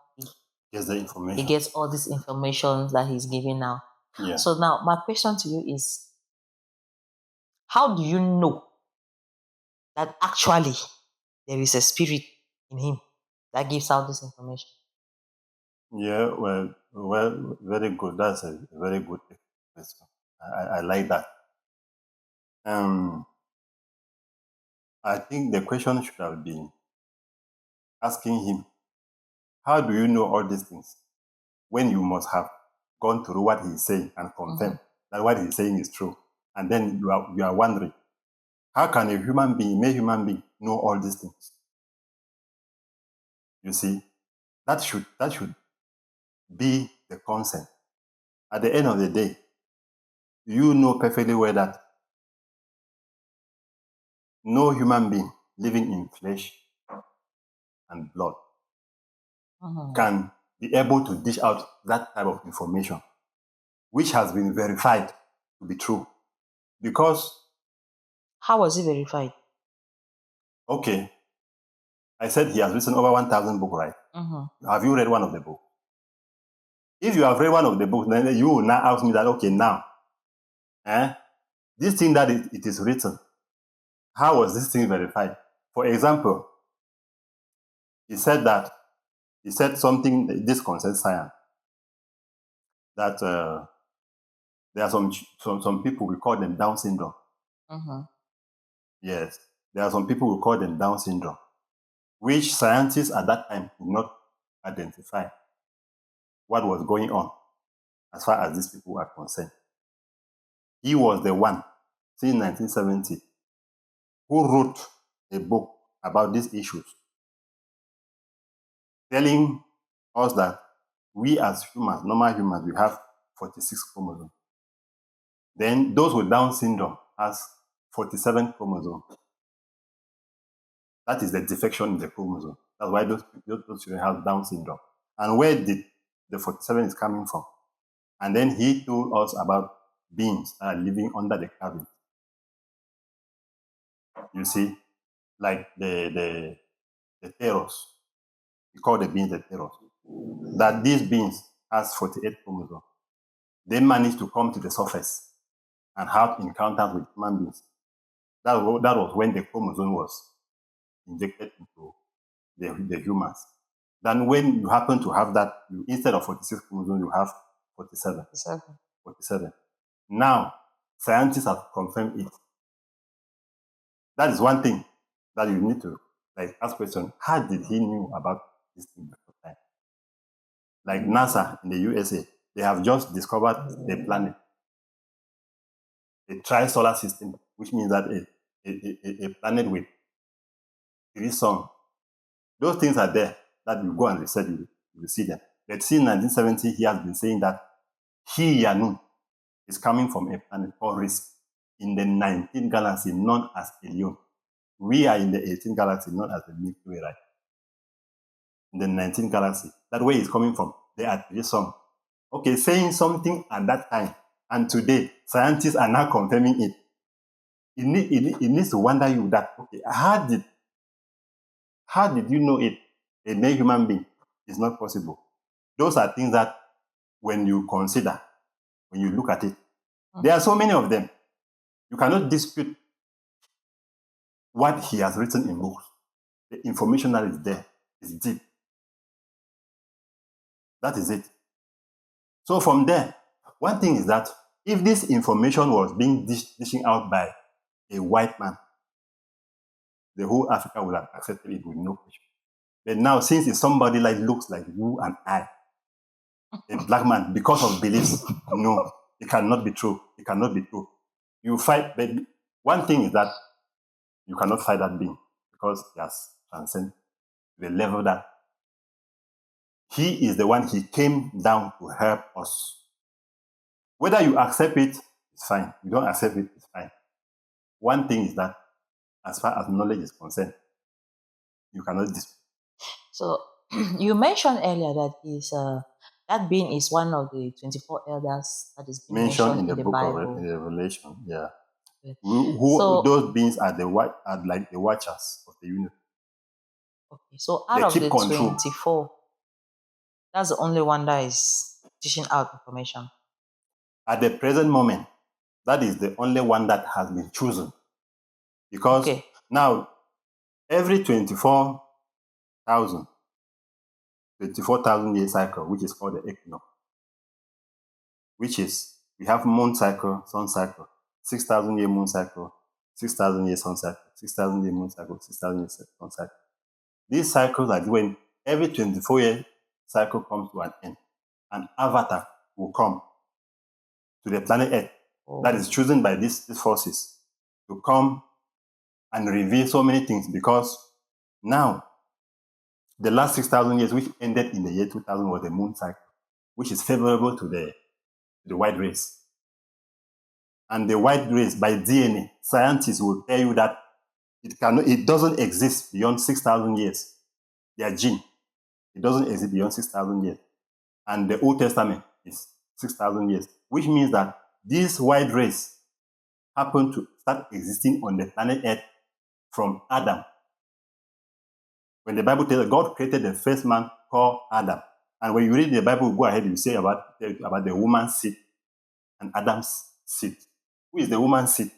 he gets all this information that he's giving now. Yeah. So now, my question to you is, how do you know that actually there is a spirit in him that gives out this information? Yeah, well, very good. That's a very good question. I like that. I think the question should have been asking him, how do you know all these things when you must have gone through what he's saying and confirmed that what he's saying is true? And then you are wondering, How can a human being, mere human being, know all these things? You see, that should be the consent. At the end of the day, you know perfectly well that no human being living in flesh and blood can be able to dish out that type of information, which has been verified to be true. Because... How was it verified? Okay, I said he has written over 1,000 books, right? Have you read one of the books? If you have read one of the books, then you will now ask me that, okay, now, this thing that it is written, how was this thing verified? For example, he said something, this concerns science, that there are some people, we call them Down syndrome. Yes, there are some people, we call them Down syndrome, which scientists at that time could not identify what was going on as far as these people are concerned. He was the one, since 1970, who wrote a book about these issues, telling us that we as humans, normal humans, we have 46 chromosomes. Then those with Down syndrome has 47 chromosomes. That is the defection in the chromosome. That's why those children have Down syndrome. And where did the 47 is coming from? And then he told us about beings that are living under the cabin. You see, like the Theros. We call the beings the Theros. That these beings has 48 chromosomes. They managed to come to the surface and have encounters with human beings. That was when the chromosome was injected into the humans. Then when you happen to have that, instead of 46 chromosomes, you have 47. 47. Now, scientists have confirmed it. That is one thing that you need to ask question. How did he knew about this thing before time? Like NASA in the USA, they have just discovered a planet, a tri-solar system, which means that a planet with 3 suns. Those things are there that you go and research, you will see them. But since 1970, he has been saying that he, Yanu, is coming from a planet called Risk in the 19th galaxy, known as Helion. We are in the 18th galaxy, known as the Milky Way, right? In the 19th galaxy. That way is coming from. There are 3 suns. Okay, saying something at that time, and today, scientists are now confirming it. It needs to wonder you that, okay, how did you know it? A mere human being is not possible. Those are things that when you consider, when you look at it, there are so many of them. You cannot dispute what he has written in books. The information that is there is deep. That is it. So from there, one thing is that if this information was being dishing out by a white man, the whole Africa would have accepted it with no question. But now, since it's somebody looks like you and I, a black man, because of beliefs, no, it cannot be true. It cannot be true. You fight, but one thing is that you cannot fight that being because he has transcended the level that he is the one, he came down to help us. Whether you accept it, it's fine. You don't accept it, it's fine. One thing is that as far as knowledge is concerned, you cannot dispute. So you mentioned earlier that that being is one of the 24 elders that is mentioned in the book Bible. Of Revelation. Yeah. Who those beings are like the watchers of the universe. Okay. So out of the 24, that's the only one that is dishing out information. At the present moment, that is the only one that has been chosen. Because now, every 24,000 year cycle, which is called the equinox, which is, we have moon cycle, sun cycle, 6,000 year moon cycle, 6,000 year sun cycle, 6,000 year moon cycle, 6,000 year sun cycle. These cycles are when every 24-year cycle comes to an end. An avatar will come to the planet Earth that is chosen by these forces to come and reveal so many things, because now the last 6,000 years, which ended in the year 2000, was the moon cycle, which is favorable to the white race. And the white race, by DNA, scientists will tell you that it doesn't exist beyond 6,000 years. Their gene, it doesn't exist beyond 6,000 years. And the Old Testament is 6,000 years, which means that this white race happened to start existing on the planet Earth from Adam. When the Bible tells us God created the first man called Adam. And when you read the Bible, go ahead and say about the woman's seed and Adam's seed. Who is the woman's seed?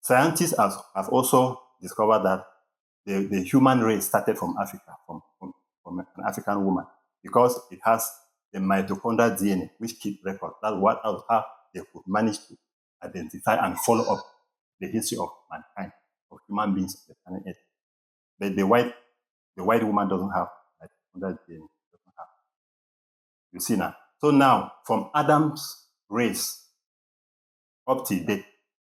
Scientists have also discovered that the human race started from Africa, from an African woman, because it has the mitochondrial DNA, which keep record. That's how they could manage to identify and follow up the history of mankind, of human beings on the planet Earth. But the white woman doesn't have mitochondrial DNA. Doesn't have. You see now. So now, from Adam's race up to date,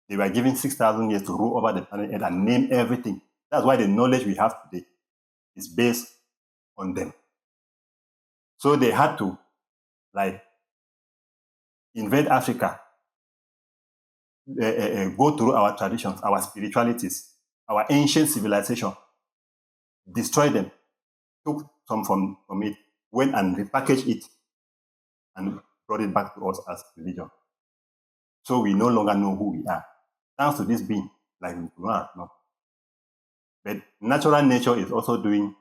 they were given 6,000 years to rule over the planet Earth and name everything. That's why the knowledge we have today is based on them. So they had to, invade Africa, go through our traditions, our spiritualities, our ancient civilization, destroy them, took some from it, went and repackaged it, and brought it back to us as religion. So we no longer know who we are, thanks to this being, like we do not know. But natural nature is also doing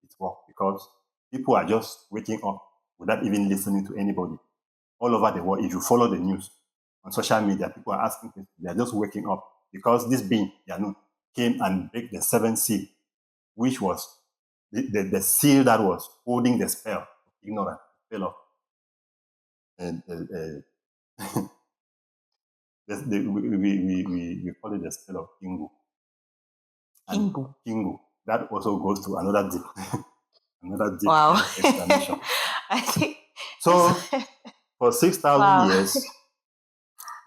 its work, because people are just waking up without even listening to anybody. All over the world, if you follow the news on social media, people are asking questions. They are just waking up, because this being, came and break the seventh seal, which was the seal that was holding the spell of ignorance, the spell of we call it the spell of Kingu. And Kingu. That also goes to another deep Wow. explanation. I think so. For 6,000 years,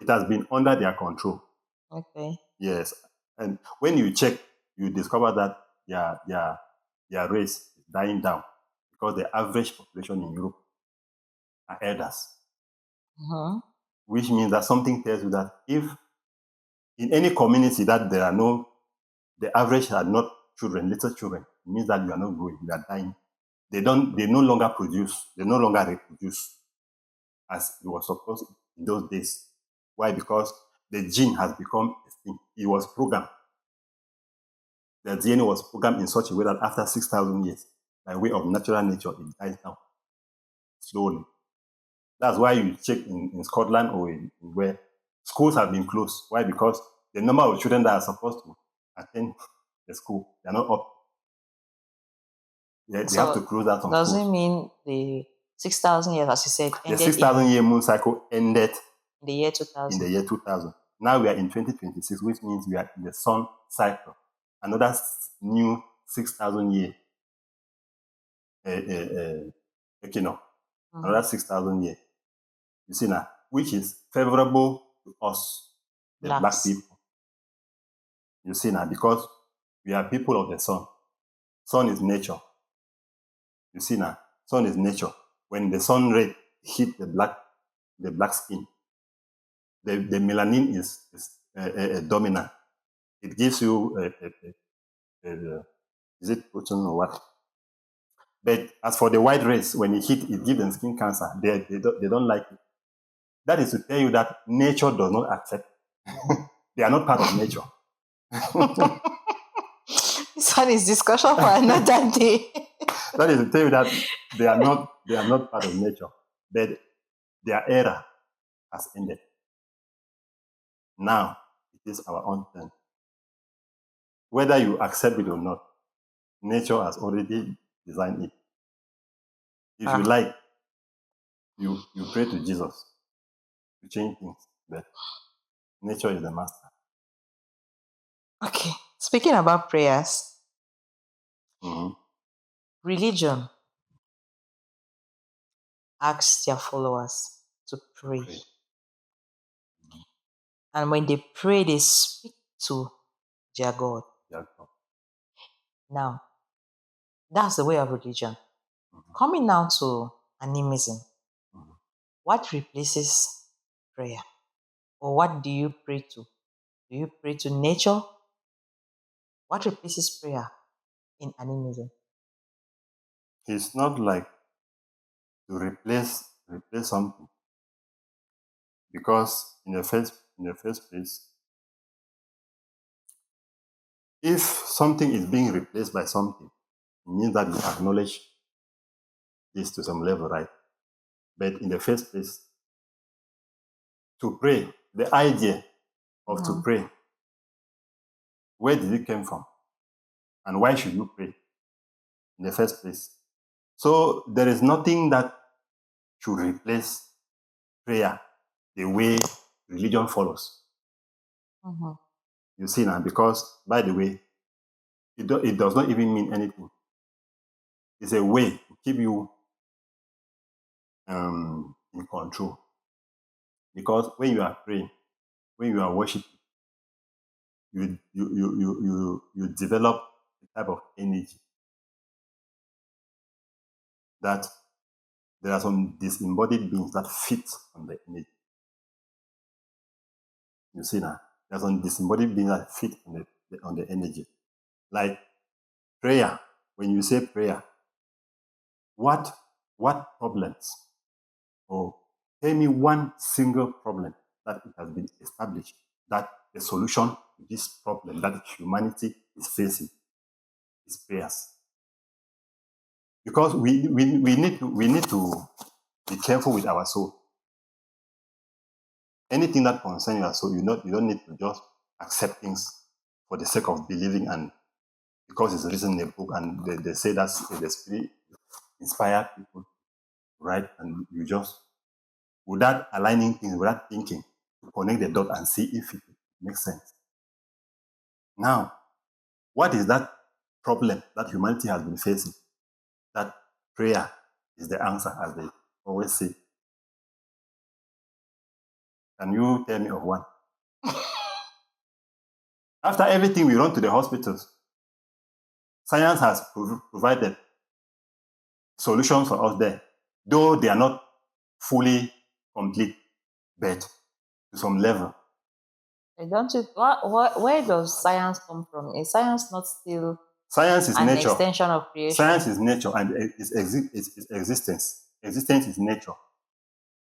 it has been under their control. Okay. Yes. And when you check, you discover that their race is dying down, because the average population in Europe are elders. Which means that something tells you that if in any community that the average are not children, little children, it means that you are not growing, you are dying. They no longer produce, they no longer reproduce as it was supposed to in those days. Why? Because the gene has become extinct. It was programmed. The DNA was programmed in such a way that after 6,000 years, by way of natural nature, it dies down slowly. That's why you check in Scotland or where schools have been closed. Why? Because the number of children that are supposed to attend the school, they're not up. They have to close that. Does it mean the 6,000 years, as you said, ended? The 6,000 year moon cycle ended in the year 2000. In the year 2000. Now we are in 2026, which means we are in the sun cycle. Another new 6,000 year equinox. Another 6,000 year. You see now, which is favorable to us, the black people. You see now, because we are people of the sun. Sun is nature. You see now, sun is nature. When the sun ray hit the black skin, the melanin is dominant. It gives you is it protein or what? But as for the white race, when it hit, it gives them skin cancer. They don't like it. That is to tell you that nature does not accept. They are not part of nature. This one is discussion for another day. That is to tell you that they are not part of nature. But their era has ended. Now it is our own turn. Whether you accept it or not, nature has already designed it. If you like, you pray to Jesus to change things, but nature is the master. Okay. Speaking about prayers, religion asks their followers to pray. And when they pray, they speak to their God. their God. Now, that's the way of religion. Coming now to animism, what replaces prayer? Or what do you pray to? Do you pray to nature? What replaces prayer in animism? It's not like to replace something, because in the first place, if something is being replaced by something, it means that you acknowledge this to some level, right? But in the first place, to pray, the idea of to pray, where did it come from? And why should you pray in the first place? So there is nothing that should replace prayer the way religion follows. You see now, because, by the way, it does not even mean anything. It's a way to keep you in control. Because when you are praying, when you are worshiping, you develop a type of energy that there are some disembodied beings that fit on the energy. You see now, there are some disembodied beings that fit on the energy. Like prayer, when you say prayer, what problems, or tell me one single problem that it has been established that the solution to this problem that humanity is facing is prayers. Because we need to be careful with our soul. Anything that concerns your soul, you don't need to just accept things for the sake of believing, and because it's written in a book and they say that the spirit inspire people, right? And you just, without aligning things, without thinking, to connect the dot and see if it makes sense. Now, what is that problem that humanity has been facing? That prayer is the answer, as they always say. Can you tell me of one? After everything, we run to the hospitals. Science has provided solutions for us there, though they are not fully complete, but to some level. Don't you? Where does science come from? Is science not still Science is an nature. extension of creation? Science is nature, and it's existence. Existence is nature,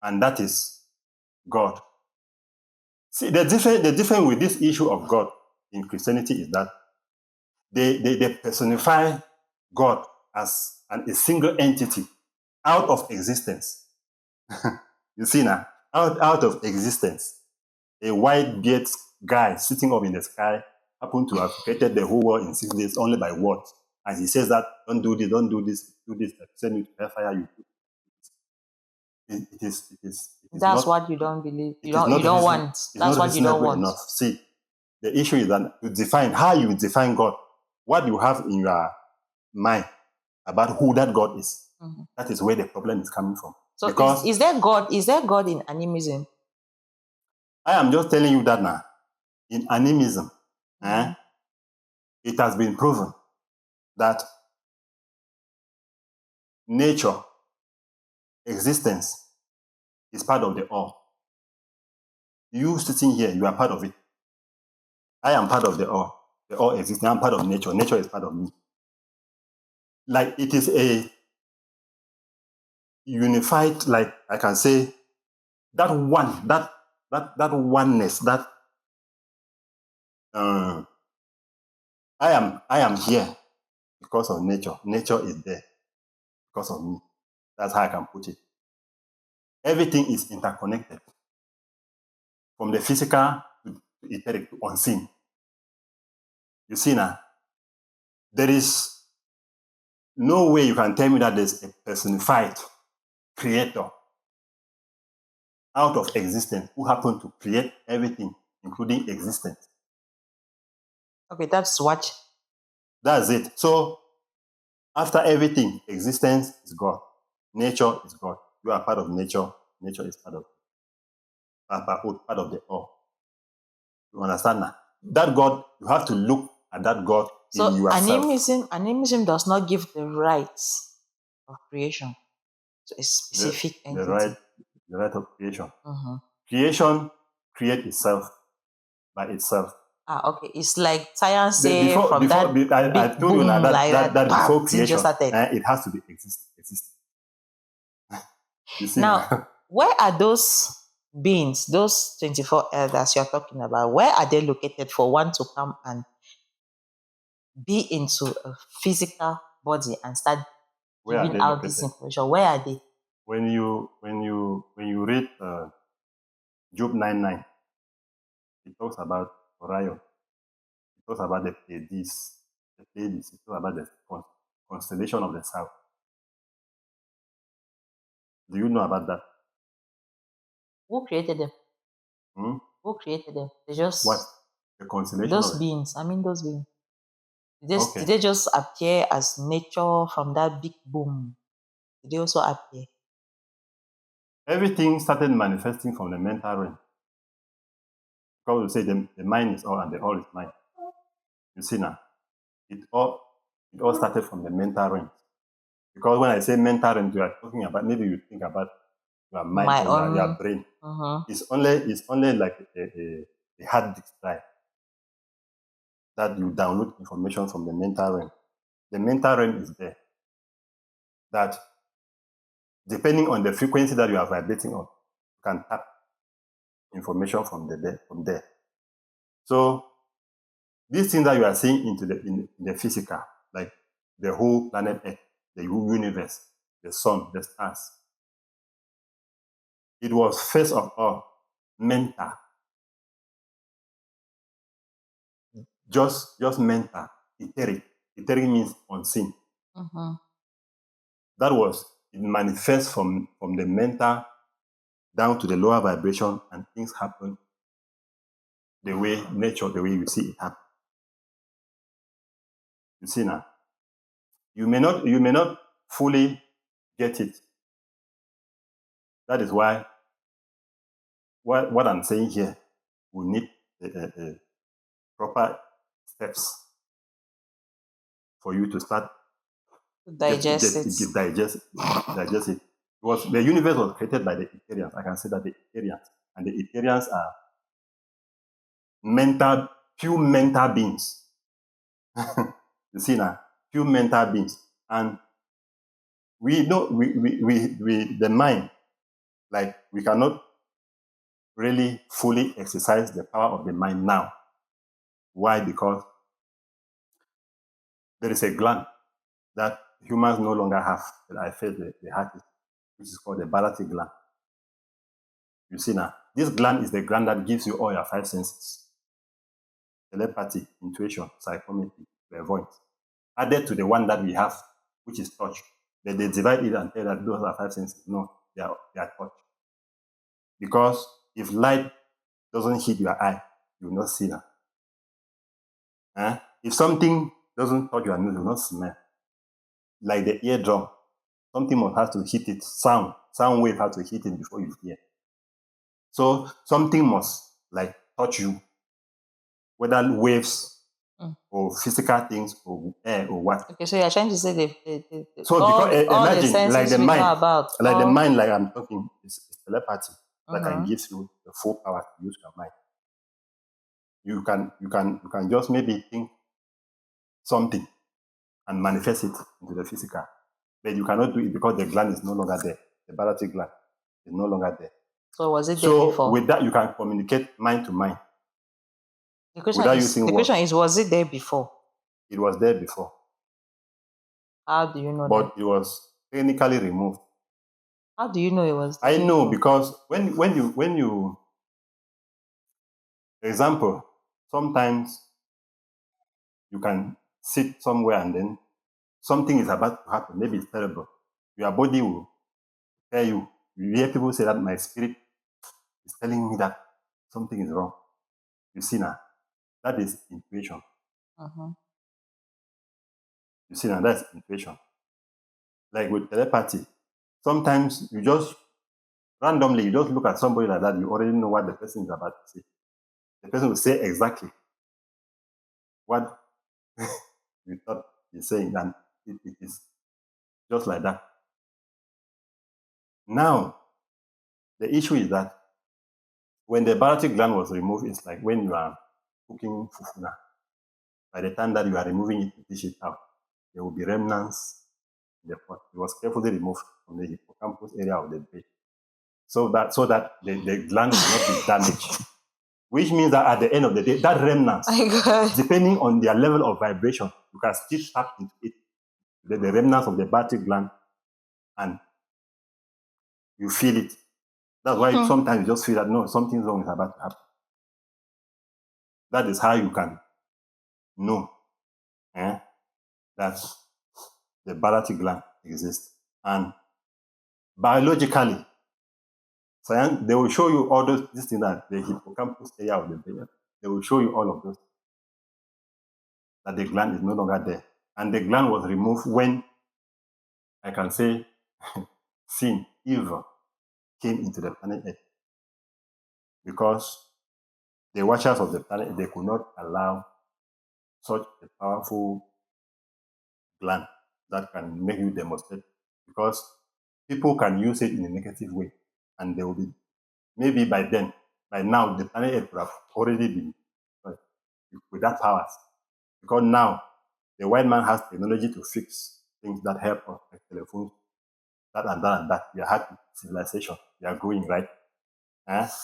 and that is God. See, the difference with this issue of God in Christianity is that they personify God as a single entity out of existence. You see now, out of existence, a white-bearded guy sitting up in the sky happened to have created the whole world in 6 days only by words. And he says that, don't do this, do this, send you to hellfire, you do. It is That's not, what you don't believe. You don't want. It's That's not what you don't want. enough. See, the issue is that to define how you define God, what you have in your mind about who that God is. That is where the problem is coming from. So because is there God? Is there God in animism? I am just telling you that now. In animism, it has been proven that nature, existence, is part of the all. You sitting here, you are part of it. I am part of the all. The all exists. I am part of nature. Nature is part of me. Like, it is a unified, like I can say, that one, that oneness, that I am here because of nature. Nature is there because of me. That's how I can put it. Everything is interconnected, from the physical to etheric to unseen. You see now, there is no way you can tell me that there's a personified creator out of existence who happened to create everything, including existence. Okay, that's what. That's it. So, after everything, existence is God. Nature is God. You are part of nature. Nature is part of the all. You understand now? that God, you have to look at that God in yourself. Animism does not give the rights of creation to a specific entity. The right of creation. Mm-hmm. Creation creates itself by itself. Okay. It's like science say I told you now that before creation, it has to be exist. You see now, where are those beings, those 24 elders you're talking about? Where are they located for one to come and be into a physical body and start giving out this information? Where are they? When you read Job 9:9, it talks about Orion. It talks about the Pleiades. It talks about the constellation of the south. Do you know about that? Who created them? Hmm? Who created them? They just what? The constellation. Those beings. Those beings. Did they just appear as nature from that big boom? Did they also appear? Everything started manifesting from the mental realm. Because we say the mind is all and the all is mind. You see now, it all started from the mental realm. Because when I say mental realm, you are talking about, maybe you think about your mind or your brain. It's only like a hard disk drive that you download information from the mental realm. The mental realm is there. That depending on the frequency that you are vibrating on, you can tap information from there. So these things that you are seeing in the physical, like the whole planet Earth, the universe, the sun, the stars, it was first of all mental. Just mental, etheric. Etheric means unseen. That was, it manifests from the mental down to the lower vibration, and things happen the way nature, the way you see it happen. You see now, you may not fully get it. That is why what I'm saying here, we need proper steps for you to start digest it. The universe was created by the Etherians. I can say that the Etherians, and the Etherians are pure mental beings. You see now, pure mental beings, and we know the mind, like we cannot really fully exercise the power of the mind now. Why? Because there is a gland that humans no longer have, that I feel the heart is, which is called the Baltic gland. You see now, this gland is the gland that gives you all your five senses: telepathy, intuition, psychometry, clairvoyance, added to the one that we have, which is touch. Then they divide it and tell that those are five senses. No, they are touch. Because if light doesn't hit your eye, you will not see that. If something doesn't touch your nose, you will not smell. Like the eardrum, something must have to hit it. Sound wave has to hit it before you hear. So something must like touch you, whether waves or physical things or air or what. Okay, so you're trying to say imagine like the mind, like I'm talking, is telepathy that can give you the full power to use your mind. You can just maybe think something and manifest it into the physical, but you cannot do it because the gland is no longer there. The Baltic gland is no longer there. So was it there before? So with that, you can communicate mind to mind. The question is, was it there before? It was there before. How do you know but that? It was technically removed. How do you know it was there? I know because when you example, sometimes you can sit somewhere and then something is about to happen. Maybe it's terrible. Your body will tell you. You hear people say that my spirit is telling me that something is wrong. You see now, that is intuition. You see now, that's intuition. Like with telepathy, sometimes you just randomly, you just look at somebody like that, you already know what the person is about to say. The person will say exactly what you thought he's saying, and it is just like that. Now, the issue is that when the biotic gland was removed, it's like when you are cooking fufu now. By the time that you are removing it to dish it out, there will be remnants in the pot. It was carefully removed from the hippocampus area of the brain, so that the gland will not be damaged. Which means that at the end of the day, that remnants, depending on their level of vibration, you can still tap into it, the remnants of the biotic gland, and you feel it. That's why sometimes you just feel that no, something wrong is about to happen. That is how you can know that the biotic gland exists. And biologically, science, they will show you all these things, that the hippocampus area of the brain, they will show you all of those, that the gland is no longer there. And the gland was removed when, I can say, sin, evil, came into the planet Earth. Because the watchers of the planet, they could not allow such a powerful gland that can make you demonstrate, because people can use it in a negative way, and they will be, maybe by now, the planet Earth would have already been with that powers, because now the white man has technology to fix things that help us, like telephones, that and that and that. We are happy, civilization, we are growing, right?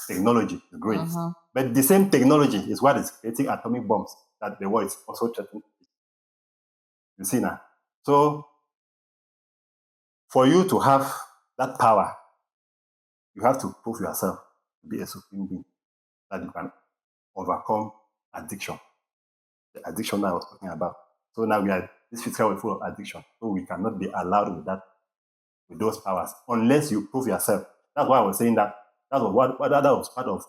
Technology is growing. But the same technology is what is creating atomic bombs that the world is also threatening. You see now? So, for you to have that power, you have to prove yourself to be a supreme being, that you can overcome addiction. The addiction that I was talking about. So now we are, this physical world full of addiction. So we cannot be allowed with those powers, unless you prove yourself. That's why I was saying that that was part of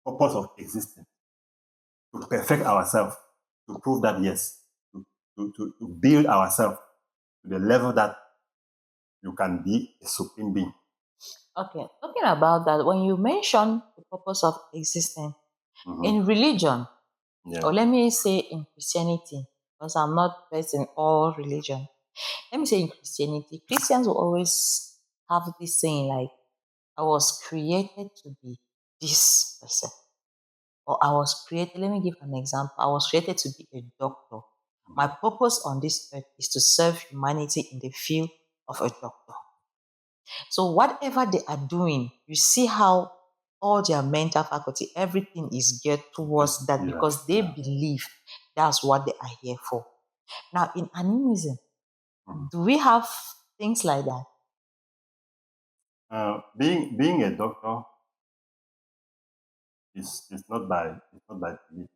purpose of existence. To perfect ourselves, to prove that yes, to build ourselves to the level that you can be a supreme being. Okay, talking about that, when you mention the purpose of existence in religion, or let me say in Christianity, because I'm not based in all religion. Let me say in Christianity, Christians will always have this saying like, I was created to be this person. Or I was created, let me give an example. I was created to be a doctor. My purpose on this earth is to serve humanity in the field of a doctor. So whatever they are doing, you see how all their mental faculty, everything is geared towards that, because they believe that's what they are here for. Now, in animism, do we have things like that? Being a doctor is not by belief,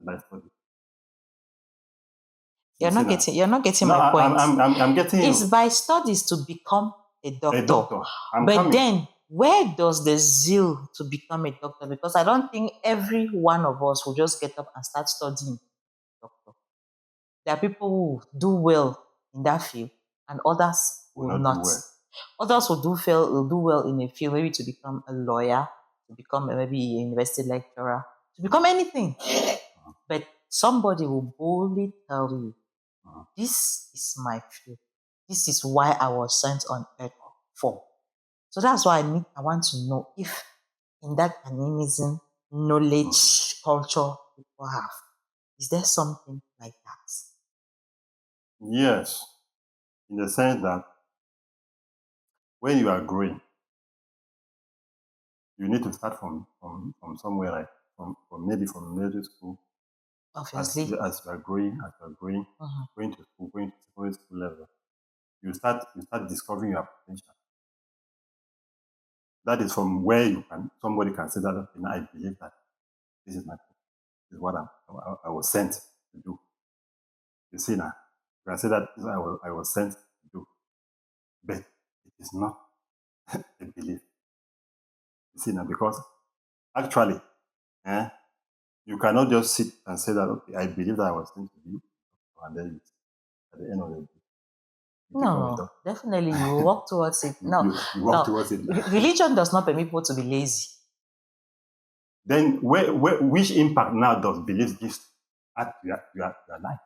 it's by study. You're not getting no, my point. I'm getting It's you. by studies to become a doctor. A doctor. But then, where does the zeal to become a doctor? Because I don't think every one of us will just get up and start studying doctor. There are people who do well in that field, and others will not. Well. Others will do well in a field, maybe to become a lawyer, to become maybe a university lecturer, to become anything. But somebody will boldly tell you, this is my field. This is why I was sent on earth for. So that's why I want to know if in that animism knowledge culture people have, is there something like that? Yes, in the sense that when you are growing, you need to start from somewhere, like from middle school. Obviously. As you are growing, going to school, going to secondary school level, you start discovering your potential. That is from where somebody can say that, okay, now I believe that this is what I was sent to do. You see now, you can say that I was sent to do, but it is not a belief. You see now, because actually, you cannot just sit and say that, okay, I believe that I was sent to do, and then at the end of the day, no, definitely you will walk towards it. No, you walk towards it. Religion does not permit people to be lazy. Then which impact now does belief give you are alive.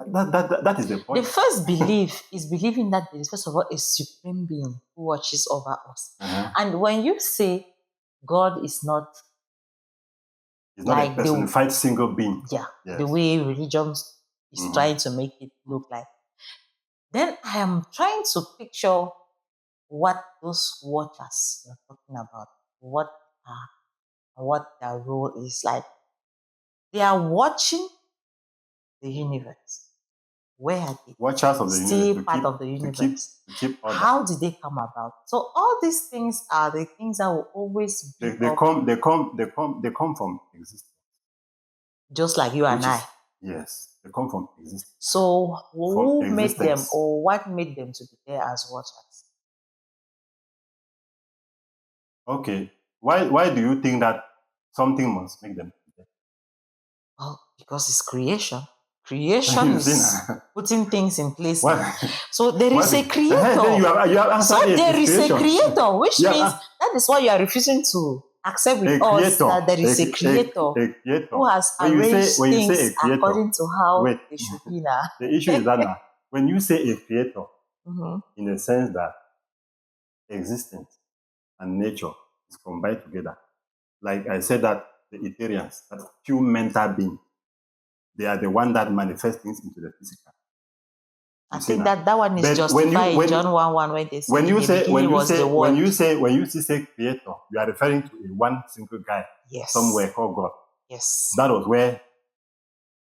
That is the point. The first belief is believing that there is, first of all, a supreme being who watches over us. And when you say God is not, it's not like a personified single being. Yeah, yes. The way religion is trying to make it look like. Then I am trying to picture what those watchers you're talking about, what their role is like. They are watching the universe. Where are they? Watchers of the Still universe. part of the universe. To keep order. How did they come about? So all these things are the things that will always be they come from existence. Just like you and I. Yes, they come from existence. So who made them, or what made them to be there as watchers? Okay. Why do you think that something must make them be there? Well, because it's creation. Creation is putting things in place. So there is a creator. You have so there is a creator, which means that is why you are refusing to accept with us that there is a creator who has arranged things according to how they should be now. The issue is that when you say a creator, in the sense that existence and nature is combined together, like I said that the Ethereans, that few mental beings, they are the one that manifest things into the physical. I think that one is justified in John 1:1 when they say when you say creator, you are referring to a one single guy somewhere called God. Yes. That was where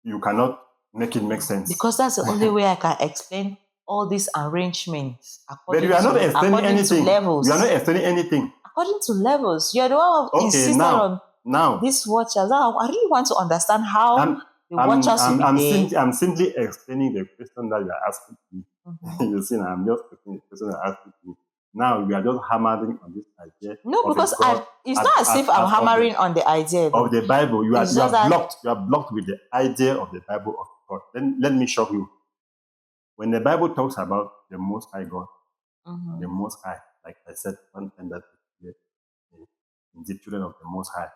you cannot make it make sense. Because that's the only way I can explain all these arrangements. But you are not explaining anything. Levels. You are not explaining anything. According to levels. You are the one who insisted on these watchers. I really want to understand how I'm simply explaining the question that you are asking me. You see, I'm just explaining the question you are asking me. Now we are just hammering on this idea. No, because it's not as if I'm hammering on the idea of the Bible. You are blocked. You are blocked with the idea of the Bible of God. Then let me show you. When the Bible talks about the Most High God, the Most High, like I said, one thing that in the children of the Most High,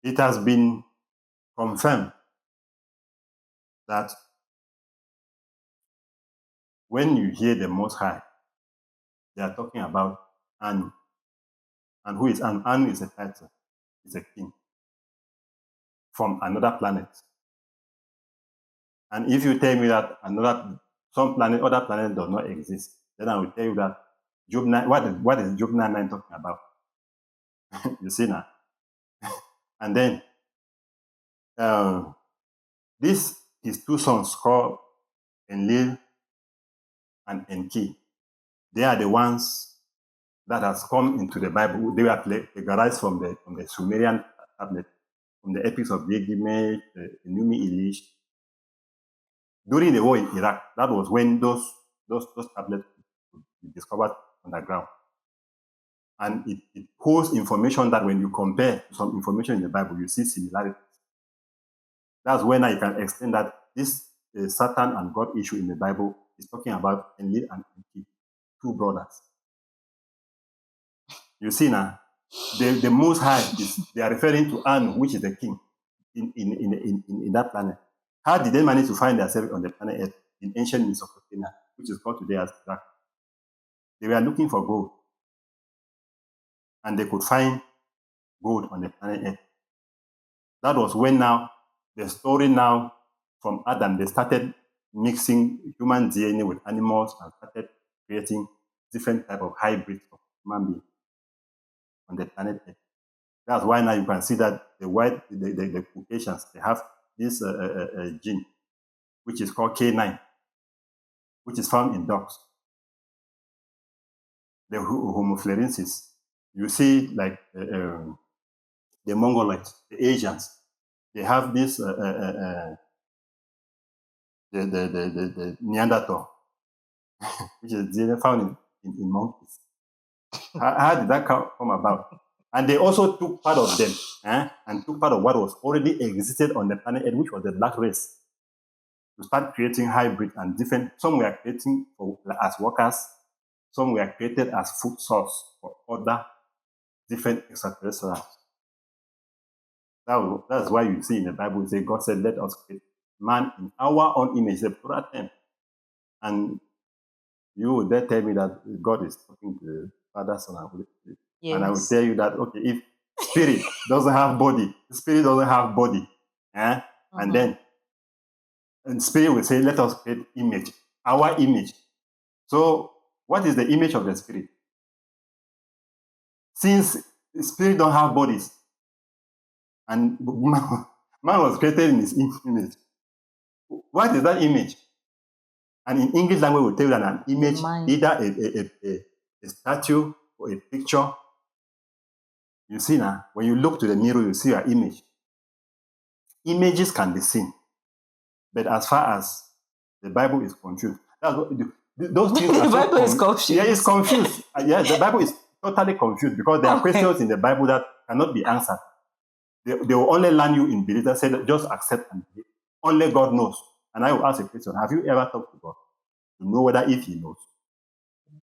it has been confirmed that when you hear the Most High, they are talking about Anu. And who is Anu? Anu is a title, is a king from another planet. And if you tell me that other planet does not exist, then I will tell you that Job 9, what is Job 9 talking about? You see now? And then his two sons called Enlil and Enki. They are the ones that has come into the Bible. They were plagiarized from the Sumerian tablet, from the epics of Gilgamesh, the Enumi Elish. During the war in Iraq, that was when those tablets were discovered underground. And it holds information that when you compare some information in the Bible, you see similarities. That's when I can explain that this Satan and God issue in the Bible is talking about Enlil and Enki, two brothers. You see now, the Most High they are referring to Anu, which is the king in that planet. How did they manage to find themselves on the planet Earth in ancient Mesopotamia, which is called today as Iraq? They were looking for gold, and they could find gold on the planet Earth. That was when now the story now from Adam, they started mixing human DNA with animals and started creating different type of hybrids of human beings on the planet Earth. That's why now you can see that the Caucasians, they have this gene, which is called K9, which is found in dogs. The homofluorescence, you see, like the Mongoloids, the Asians, they have this the Neanderthal, which is DNA found in monkeys. How did that come about? And they also took part of them and took part of what was already existed on the planet Earth, which was the black race, to start creating hybrids and different. Some were creating as workers, some were created as food source for other different extraterrestrials. That's why you see in the Bible, say God said, let us create man in our own image, the plural term. And you would then tell me that God is talking to the Father, Son, and Holy Spirit. Yes. And I will tell you that, okay, if spirit doesn't have body, spirit doesn't have body, and then and spirit will say, let us create image, our image. So what is the image of the spirit? Since the spirit don't have bodies, and man was created in his image, what is that image? And in English language, we tell you that an image, either a statue or a picture. You see now, when you look to the mirror, you see your image. Images can be seen. But as far as the Bible is confused, those things the Bible is confused. Yeah, it's confused. Yes, the Bible is totally confused because there are questions in the Bible that cannot be answered. They will only land you in belief that say that just accept and believe. Only God knows. And I will ask a question: have you ever talked to God to know whether if He knows?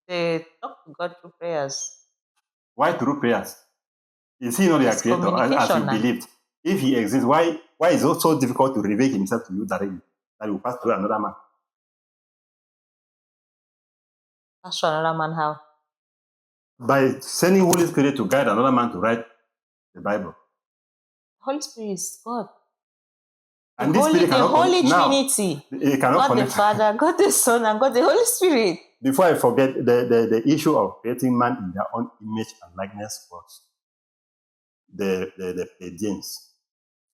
They talk to God through prayers. Why through prayers? Is He not your creator as you believed? If He exists, why is it so difficult to reveal Himself to you directly that He will pass through another man? Pass through another man how? By sending Holy Spirit to guide another man to write the Bible. Holy Spirit is God. And this Spirit cannot Holy Trinity. It cannot God the Father, God the Son, and God the Holy Spirit. Before I forget, the issue of creating man in their own image and likeness was the Pleiadians.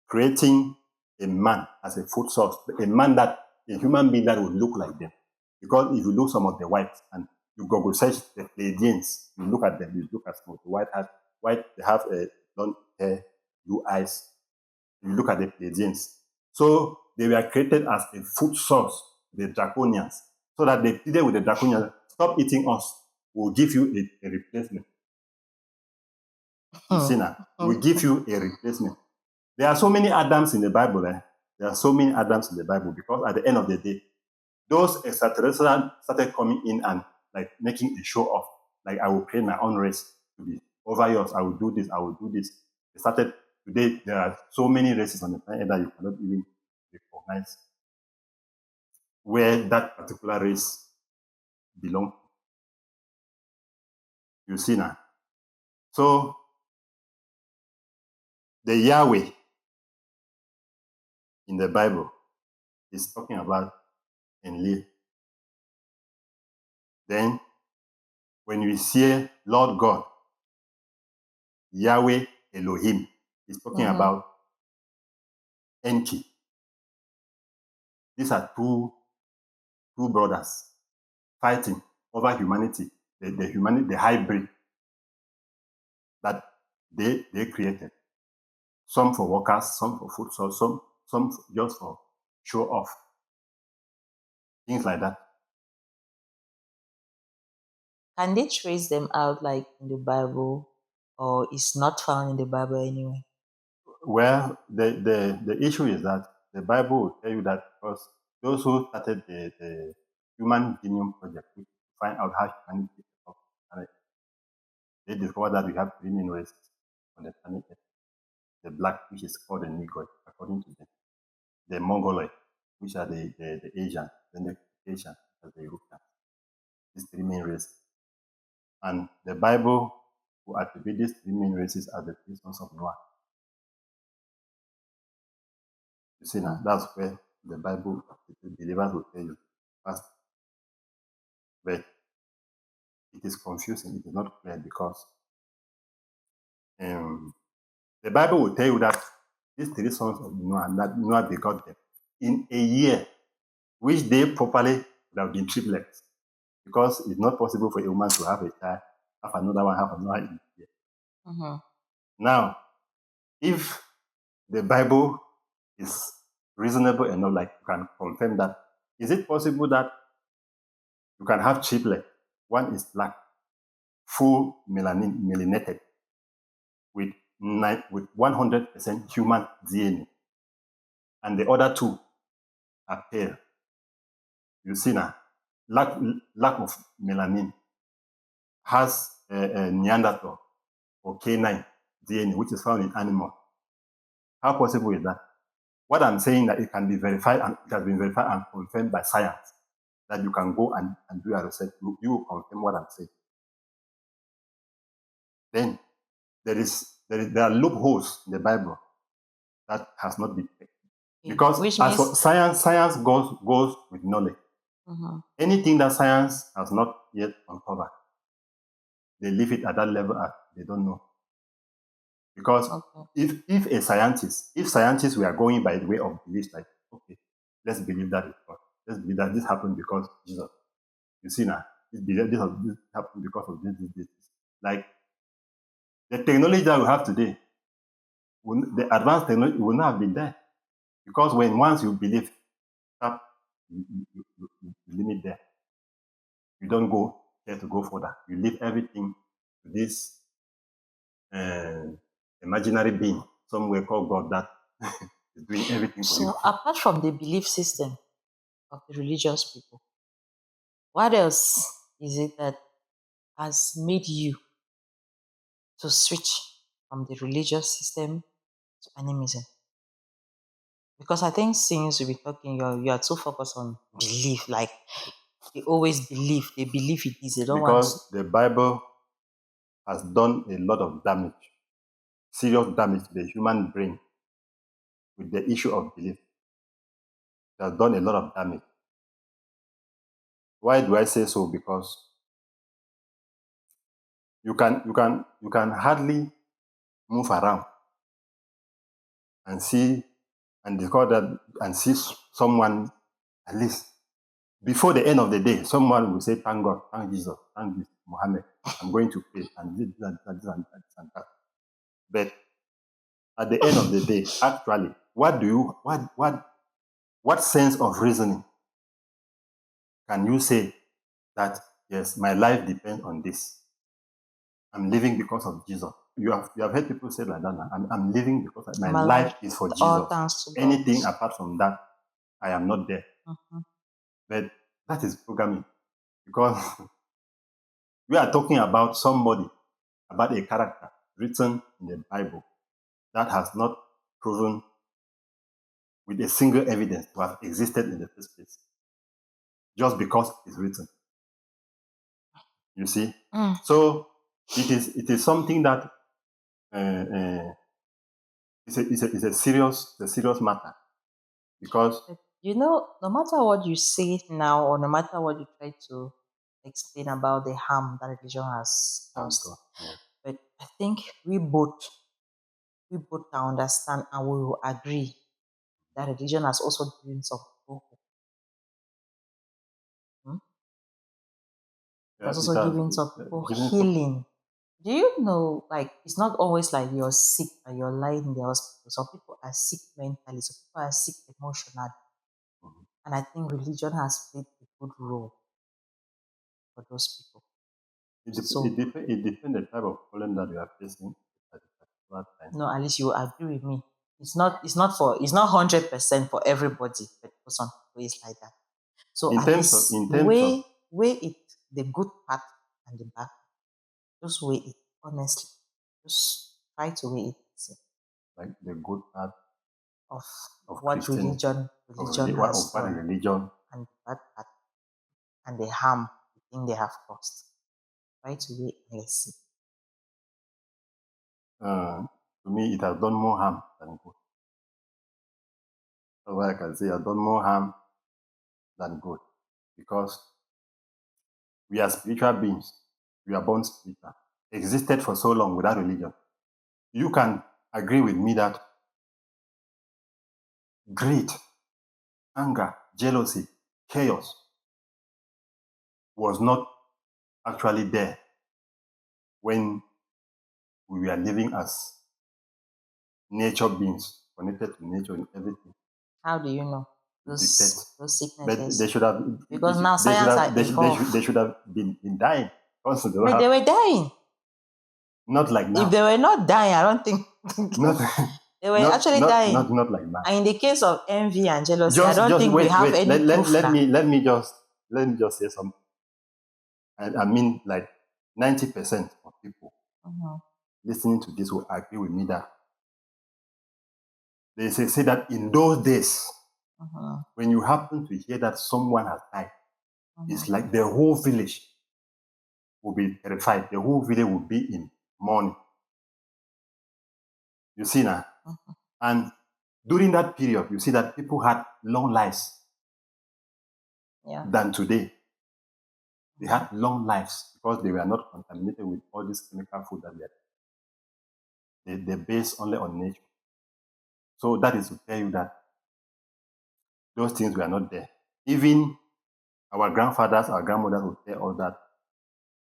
Creating a man as a food source, a human being that would look like them. Because if you look some of the whites and you Google search the Pleiadians, you look at them, you look at some of the white, they have a blonde hair, blue eyes. You look at the Pleiadians. So they were created as a food source, the Draconians, so that they pleaded with the Draconians, stop eating us, we'll give you a replacement. You see now, we'll give you a replacement. There are so many Adams in the Bible. There are so many Adams in the Bible because at the end of the day, those extraterrestrials started coming in and like making a show off. Like, I will create my own race to be over yours. I will do this. I will do this. They started. Today, there are so many races on the planet that you cannot even recognize where that particular race belongs. You see now. So, the Yahweh in the Bible is talking about Enlil. Then, when we see Lord God, Yahweh Elohim, is talking about Enki. These are two brothers fighting over humanity, the hybrid that they created. Some for workers, some for food source, some just for show off. Things like that. Can they trace them out like in the Bible, or it's not found in the Bible anyway? Well, the issue is that the Bible will tell you that because those who started the Human Genome Project to find out how humanity is on the planet, they discovered that we have three main races on the planet: the black, which is called the Negroid, according to them; the Mongoloid, which are the Asian; then the Caucasian, as the European. These three main races. And the Bible will attribute these three main races as the three sons of Noah. You see now, that's where the Bible, the believers will tell you first. But it is confusing, it is not clear because the Bible will tell you that these three sons of Noah, that Noah begot them in a year, which they properly would have been triplets. Because it's not possible for a woman to have a child, have another one, have another in a year. Now, if the Bible is reasonable enough, like you can confirm that, is it possible that you can have triplets? One is black, full melanated, with 100% human DNA, and the other two are pale. You see now, lack of melanin, has a Neanderthal or canine DNA, which is found in animal. How possible is that? What I'm saying that it can be verified and it has been verified and confirmed by science that you can go and do a research. You will confirm what I'm saying. Then there are loopholes in the Bible that has not been checked. Because Which as means for science goes with knowledge. Anything that science has not yet uncovered, they leave it at that level as they don't know. Because if scientists were going by the way of belief, like, okay, let's believe that it's God. Let's believe that this happened because Jesus. You see now, this happened because of this. Like the technology that we have today, the advanced technology will not have been there. Because once you believe, you limit there. You don't go there to go further. You leave everything to this imaginary being, somewhere called God, that is doing everything for you. So apart from the belief system of the religious people, what else is it that has made you to switch from the religious system to animism? Because I think since we've been talking, you are too focused on belief, like they always believe, they believe it is, they don't want Because the Bible has done a lot of damage, serious damage to the human brain with the issue of belief. It has done a lot of damage. Why do I say so? Because you can hardly move around and see and discover that and see someone, at least before the end of the day, someone will say, thank God, thank Jesus, thank Muhammad, I'm going to pray and this and that. But at the end of the day, actually, what sense of reasoning can you say that, yes, my life depends on this? I'm living because of Jesus. You have heard people say like that. I'm living because my life is for Jesus. Anything apart from that, I am not there. But that is programming, because we are talking about somebody, about a character written in the Bible that has not proven with a single evidence to have existed in the first place, just because it's written. You see? So it is something that it's a serious matter, because no matter what you say now, or no matter what you try to explain about the harm that religion has caused, but I think we both can understand and we will agree that religion has also given some people hope. It has also given some people healing. Do you know, like, it's not always like you're sick and you're lying in the hospital. Some people are sick mentally, some people are sick emotionally. And I think religion has played a good role for those people. It depends the type of problem that you are facing at that time. No, at least you agree with me. It's not 100% for everybody, but for some people it's like that. So at least weigh it, the good part and the bad. Just weigh it, honestly. Just try to weigh it. Like the good part of what religion has done, and the bad part and the harm the thing they have caused. Try to weigh it, let's see. To me, it has done more harm than good. That's why I can say it has done more harm than good, because we are spiritual beings. We are born spiritual, existed for so long without religion. You can agree with me that greed, anger, jealousy, chaos was not actually there when we were living as nature beings, connected to nature and everything. How do you know those sicknesses? But they should have, because now science are involved. They should have been dying. But they were dying. Not like now. If they were not dying, I don't think they were actually dying. Not like now. And in the case of envy and jealousy, I don't think we have any proof. Let me just say something. I mean, like 90% of people listening to this will agree with me that They say that in those days, Uh-huh. when you happen to hear that someone has died, it's Uh-huh. like the whole village will be terrified. The whole village will be in mourning. You see now? Uh-huh. And during that period, you see that people had long lives Yeah. than today. They had long lives because they were not contaminated with all this chemical food that they're based only on nature. So that is to tell you that those things were not there. Even our grandfathers, our grandmothers would tell us that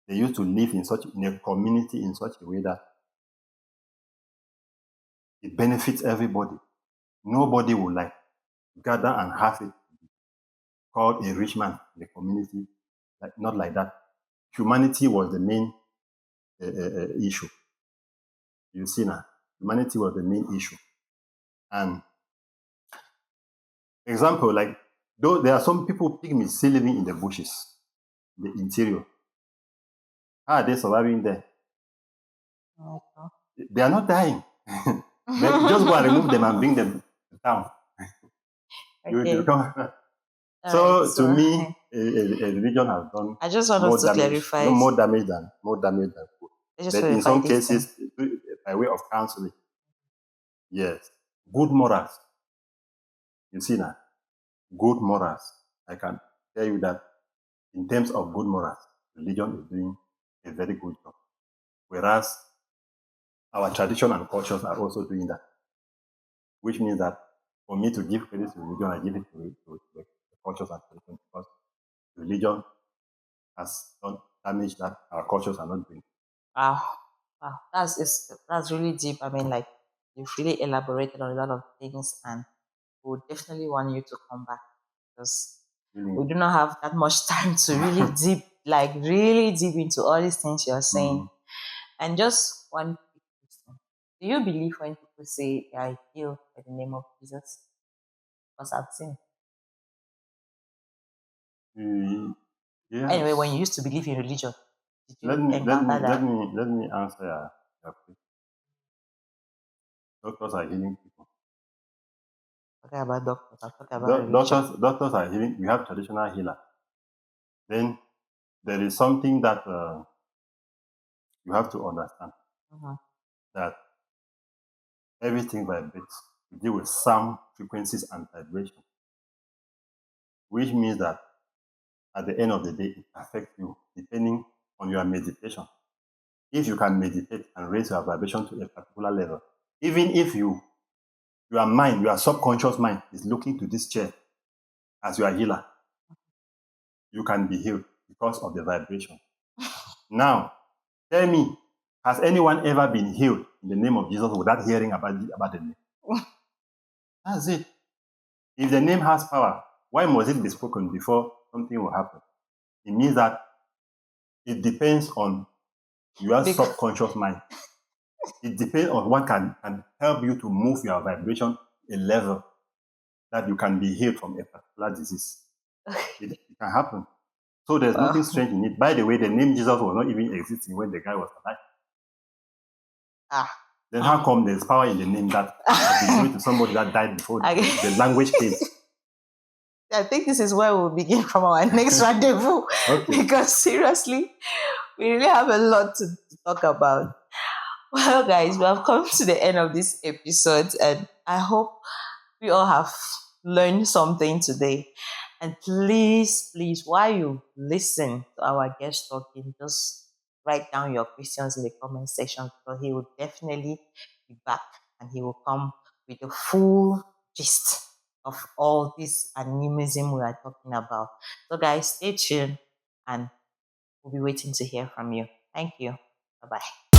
they used to live in a community in such a way that it benefits everybody. Nobody would like gather and have it called a rich man in the community. Like, not like that. Humanity was the main issue. You see now, humanity was the main issue. And example, like though there are some people, pygmies, still living in the bushes, the interior. How are they surviving there? Okay. They are not dying. Then just go and remove them and bring them to town. You Okay. come. All right. So to So me, a religion has done I just want more us to damage, clarify. no more damage than food. Let's just But in clarify some this thing. cases, by way of counseling, yes, good morals. You see now, good morals. I can tell you that in terms of good morals, religion is doing a very good job. Whereas our tradition and cultures are also doing that, which means that for me to give credit to religion, I give it to the cultures and tradition because religion has done damage that our cultures are not doing. Wow, wow, that's really deep. I mean, like you've really elaborated on a lot of things, and we would definitely want you to come back because we do not have that much time to really deep into all these things you're saying. And just one quick question: do you believe when people say they are healed by the name of Jesus? Because I've seen. Anyway, when Yes. you used to believe in religion, did Let you me let encounter me let that? me let me answer your question. Doctors are healing people. Talking about doctors, I'm talking about religion. Doctors are healing. We have traditional healer. Then there is something that you have to understand Mhm. that everything vibrates. We deal with sound frequencies and vibration, which means that at the end of the day, it affects you depending on your meditation. If you can meditate and raise your vibration to a particular level, even if your mind, your subconscious mind is looking to this chair as your healer, you can be healed because of the vibration. Now, tell me, has anyone ever been healed in the name of Jesus without hearing about the name? That's it. If the name has power, why must it be spoken before something will happen? It means that it depends on your subconscious mind. It depends on what can help you to move your vibration a level that you can be healed from a particular disease. It can happen. So there's nothing strange in it. By the way, the name Jesus was not even existing when the guy was alive. Then how come there's power in the name that has been given to somebody that died before the language came? I think this is where we'll begin from our next rendezvous. Okay. Because seriously, we really have a lot to talk about. Well, guys, we have come to the end of this episode, and I hope we all have learned something today. And please, please, while you listen to our guest talking, just write down your questions in the comment section because he will definitely be back and he will come with the full gist of all this animism we are talking about. So, guys, stay tuned and we'll be waiting to hear from you. Thank you. Bye bye.